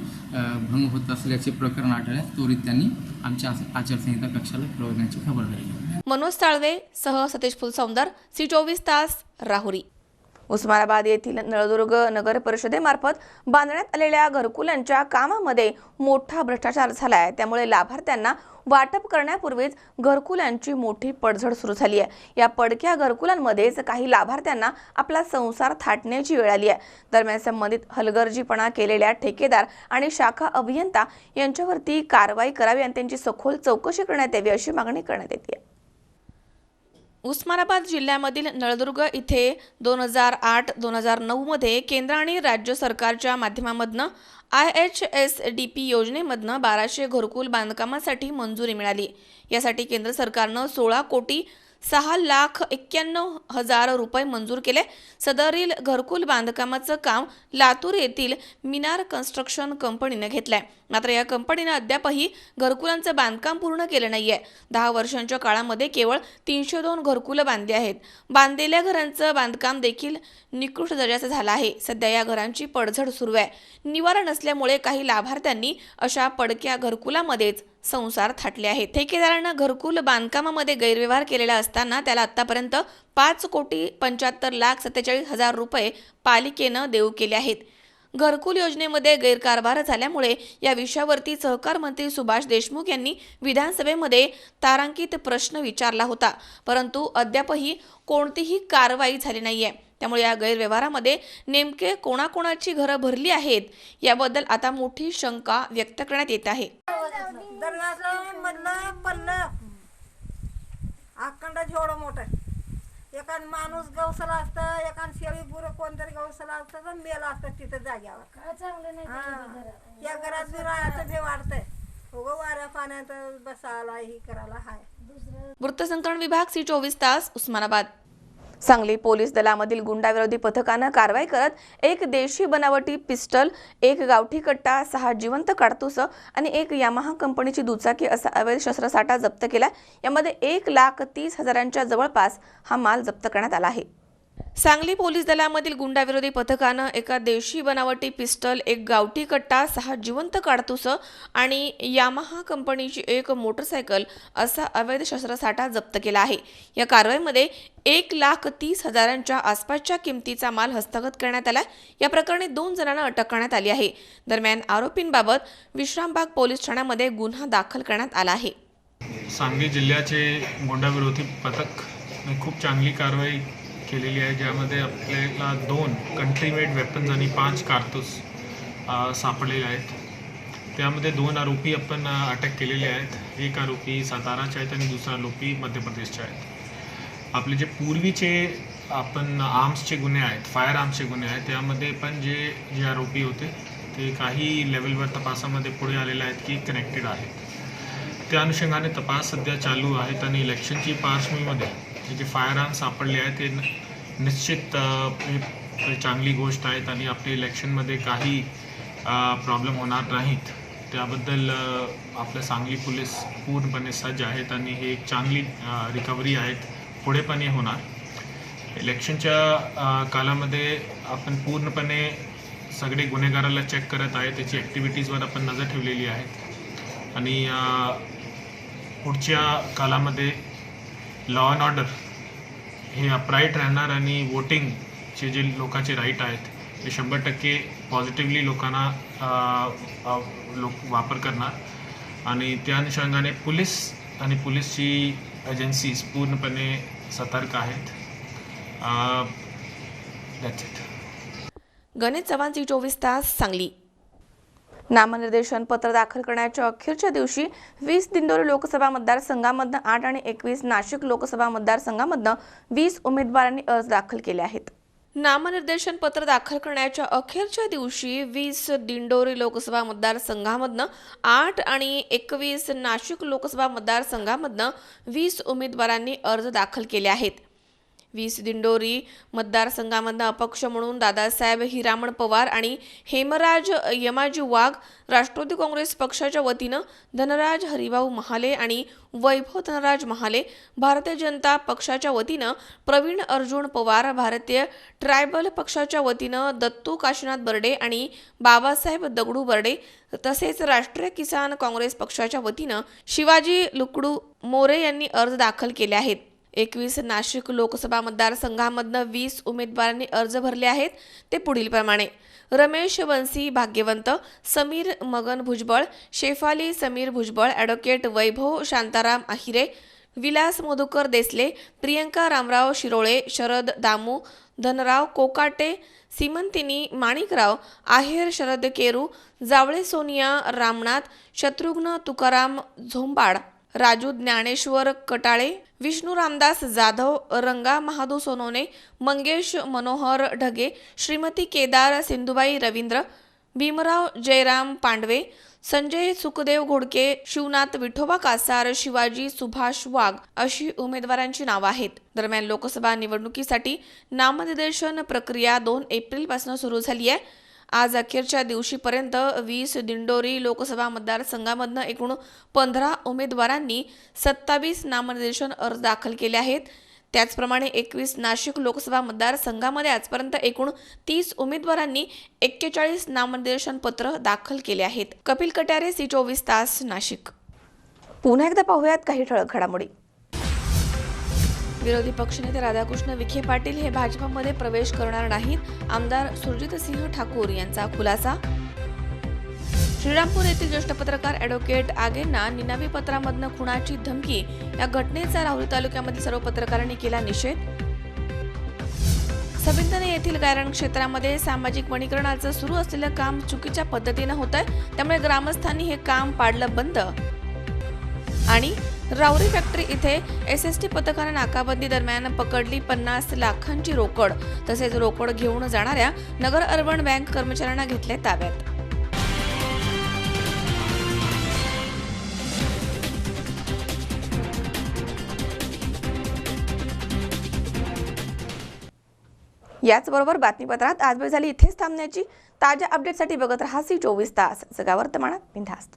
भंग होत असल्याचे प्रकरण आढळल्यास त्वरित त्यांनी आमच्या आचारसंहिता कक्षाला कळवण्याची खबरदारी. मनोज साळवे सह सतीश फुलसौंदर, C24 तास, राहुरी. उस्मानाबाद येथील नळदुर्ग नगर परिषदेमार्फत बांधण्यात आलेल्या घरकुलांच्या कामामध्ये मोठा भ्रष्टाचार झाला आहे. त्यामुळे लाभार्थ्यांना वाटप करण्यापूर्वीच घरकुलांची मोठी पडझड सुरू झाली आहे. या पडक्या घरकुलांमध्येच काही लाभार्थ्यांना आपला संसार थाटण्याची वेळ आली आहे. दरम्यान संबंधित हलगर्जीपणा केलेल्या ठेकेदार आणि शाखा अभियंता यांच्यावरती कारवाई करावी आणि त्यांची सखोल चौकशी करण्यात यावी अशी मागणी करण्यात येते. उस्मानाबाद जिल्ह्यामधील नळदुर्ग इथे 2008-2009 मध्ये केंद्र आणि राज्य सरकारच्या माध्यमामधनं IHSDP योजनेमधनं 1200 घरकुल बांधकामासाठी मंजुरी मिळाली. यासाठी केंद्र सरकारनं 16,06,91,000 रुपये मंजूर केले. सदरील घरकुल बांधकामाचं काम लातूर येथील मिनार कन्स्ट्रक्शन कंपनीने घेतलंय. मात्र या कंपनीनं अद्यापही घरकुलांचं बांधकाम पूर्ण केलं नाहीये. 10 वर्षांच्या काळामध्ये केवळ 302 घरकुलं बांधली आहेत. बांधलेल्या घरांचं बांधकाम देखील निकृष्ट दर्जाचं झालं आहे. सध्या या घरांची पडझड सुरू आहे. निवारा नसल्यामुळे काही लाभार्थ्यांनी अशा पडक्या घरकुलामध्येच संसार थाटले आहेत. ठेकेदारांना घरकुल बांधकामामध्ये गैरव्यवहार केलेला असताना त्याला आतापर्यंत 5,45,47,000 रुपये पालिकेनं देऊ केले आहेत. घरकुल योजनेमध्ये गैरकारभार झाल्यामुळे या विषयावरती सहकार मंत्री सुभाष देशमुख यांनी विधानसभेमध्ये तारांकित प्रश्न विचारला होता, परंतु अद्यापही कोणतीही कारवाई झाली नाहीये. त्यामुळे या गैरव्यवहारामध्ये नेमके कोणाकोणाची घरं भरली आहेत याबद्दल आता मोठी शंका व्यक्त करण्यात येत आहे. अखंड जेवढं मोठं एखाद माणूस गवसला असतं, एखाद शेळी गुरं कोणतरी गवसला असतं तर मेला असतं तिथं जाग्यावर. या घरात बी राहायचं बी वाटतंय. उगं वाऱ्या पाण्यात बसायला ही करायला हाय. वृत्तसंकलन विभाग, C24 तास, उस्मानाबाद. सांगली पोलीस दलामधील गुंडाविरोधी पथकानं कारवाई करत एक देशी बनावटी पिस्टल, एक गावठी कट्टा, 6 जिवंत काडतूस आणि एक यामाहा कंपनीची दुचाकी असा अवैध शस्त्रसाठा जप्त केला. यामध्ये 1,30,000च्या जवळपास हा माल जप्त करण्यात आला आहे. सांगली पोलीस दलामधील गुंडाविरोधी पथकानं एका देशी बनावटी पिस्टल, एक गावठी कट्टा, 6 जिवंत काडतूस आणि यामाहा कंपनीची एक मोटरसायकल असा अवैध शस्त्रसाठा जप्त केला आहे. या कारवाईमध्ये 1,30,000च्या आसपासच्या किमतीचा माल हस्तगत करण्यात आला. या प्रकरणी 2 जणांना अटक करण्यात आली आहे. दरम्यान आरोपींबाबत विश्रामबाग पोलीस ठाण्यामध्ये गुन्हा दाखल करण्यात आला आहे. सांगली जिल्ह्याचे गुंडाविरोधी पथक खूप चांगली कारवाई केलेली आहे, ज्यामध्ये आपल्याला 2 कंट्रीमेड वेपन्स आणि 5 कारतूस सापडलेले आहेत. त्यामध्ये 2 आरोपी आपण अटक केलेले आहेत. एक आरोपी साताराचे आहेत आणि दुसरा आरोपी मध्य प्रदेशचे आहेत. आपले जे पूर्वीचे आपण आर्म्सचे गुन्हे आहेत, फायर आर्म्सचे गुन्हे आहेत, त्यामध्ये पण जे आरोपी होते ते काही लेवलवर तपासामध्ये पुढे आलेले आहेत की कनेक्टेड आहेत. त्या अनुषंगाने तपास सध्या चालू आहेत आणि इलेक्शनची पार्श्वभूमीमध्ये जे फायर आर्म्स सापडले आहेत ते निश्चित चांगली गोष्ट आहेत आणि आपल्या इलेक्शनमध्ये काही प्रॉब्लेम होणार नाहीत. त्याबद्दल आपलं सांगली पोलीस पूर्णपणे सज्ज आहेत आणि हे एक चांगली रिकव्हरी आहेत. पुढे पण हे होणार. इलेक्शनच्या कालामध्ये आपण पूर्णपणे सगळे गुन्हेगाराला चेक करत आहे, त्याची ॲक्टिव्हिटीजवर आपण नजर ठेवलेली आहे आणि पुढच्या कालामध्ये लॉ अँड ऑर्डर हे अपराईट राहणार आणि वोटिंगचे जे लोकांचे राईट आहेत ते 100% पॉझिटिव्हली लोकांना वापर करणार आणि त्या अनुषंगाने पोलीस आणि पोलीसची एजन्सीज पूर्णपणे सतर्क आहेत. That's it. Ganesh Chavan, C24 तास, सांगली. नामनिर्देशन पत्र दाखल करण्याच्या अखेरच्या दिवशी 20 दिंडोरी लोकसभा मतदारसंघामधनं 8 आणि 21 नाशिक लोकसभा मतदारसंघामधनं 20 उमेदवारांनी अर्ज दाखल केले आहेत. नामनिर्देशन पत्र दाखल करण्याच्या अखेरच्या दिवशी 20 दिंडोरी लोकसभा मतदारसंघामधनं 8 आणि 21 नाशिक लोकसभा मतदारसंघामधनं 20 उमेदवारांनी अर्ज दाखल केले आहेत. 20 दिंडोरी मतदारसंघामधनं अपक्ष म्हणून दादासाहेब हिरामण पवार आणि हेमराज यमाजी वाघ, राष्ट्रवादी काँग्रेस पक्षाच्या वतीनं धनराज हरिभाऊ महाले आणि वैभव धनराज महाले, भारतीय जनता पक्षाच्या वतीनं प्रवीण अर्जुन पवार, भारतीय ट्रायबल पक्षाच्या वतीनं दत्तू काशीनाथ बर्डे आणि बाबासाहेब दगडू बर्डे, तसेच राष्ट्रीय किसान काँग्रेस पक्षाच्या वतीनं शिवाजी लुकडू मोरे यांनी अर्ज दाखल केले आहेत. 21 नाशिक लोकसभा मतदारसंघामधनं 20 उमेदवारांनी अर्ज भरले आहेत. ते पुढीलप्रमाणे: रमेश बन्सी भाग्यवंत, समीर मगन भुजबळ, शेफाली समीर भुजबळ, ॲडव्होकेट वैभव शांताराम आहिरे, विलास मधुकर देसले, प्रियंका रामराव शिरोळे, शरद दामू, धनराव कोकाटे, सीमंतिनी माणिकराव आहेर, शरद केरू, जावळे सोनिया रामनाथ, शत्रुघ्न तुकाराम झोंबाड, राजू ज्ञानेश्वर कटाळे, विष्णू रामदास जाधव, रंगा महादू सोनोने, मंगेश मनोहर ढगे, श्रीमती केदार सिंधुबाई रवींद्र, भीमराव जयराम पांडवे, संजय सुखदेव घोडके, शिवनाथ विठोबा कासार, शिवाजी सुभाष वाघ अशी उमेदवारांची नावं आहेत. दरम्यान लोकसभा निवडणुकीसाठी नामनिर्देशन प्रक्रिया 2 एप्रिलपासून सुरू झाली आहे. आज अखेरच्या दिवशीपर्यंत 20 दिंडोरी लोकसभा मतदारसंघामधनं एकूण 15 उमेदवारांनी 27 नामनिर्देशन अर्ज दाखल केले आहेत. त्याचप्रमाणे 21 नाशिक लोकसभा मतदारसंघामध्ये आजपर्यंत एकूण 30 उमेदवारांनी 41 नामनिर्देशन पत्र दाखल केले आहेत. कपिल कट्यारे, C24 तास, नाशिक. पुन्हा एकदा पाहूयात काही ठळक घडामोडी. विरोधी पक्षनेते राधाकृष्ण विखे पाटील हे भाजपमध्ये प्रवेश करणार नाहीत. आमदार सुरजितसिंह ठाकूर यांचा खुलासा. श्रीरामपूर येथील ज्येष्ठ पत्रकार ॲडव्होकेट आगेंना निनावी पत्रामधनं खुनाची धमकी या घटनेचा राहुरी तालुक्यामधील सर्व पत्रकारांनी केला निषेध. सबिंदने येथील गायरान क्षेत्रामध्ये सामाजिक वनीकरणाचं सुरू असलेलं काम चुकीच्या पद्धतीनं होत आहे, त्यामुळे ग्रामस्थांनी हे काम पाडलं बंद. आणि राऊरी फॅक्टरी इथे SST पथकाने नाकाबंदी दरम्यान पकडली 50 लाखांची रोकड. तसेच रोकड घेऊन जाणाऱ्या नगर अर्बन बँक कर्मचाऱ्यांना घेतले ताब्यात. याचबरोबर बातमीपत्रात आज वेळ झाली इथेच थांबण्याची. ताज्या अपडेटसाठी बघत रहा C24 तास. सगळ्या वर्तमानात बिनधास्त.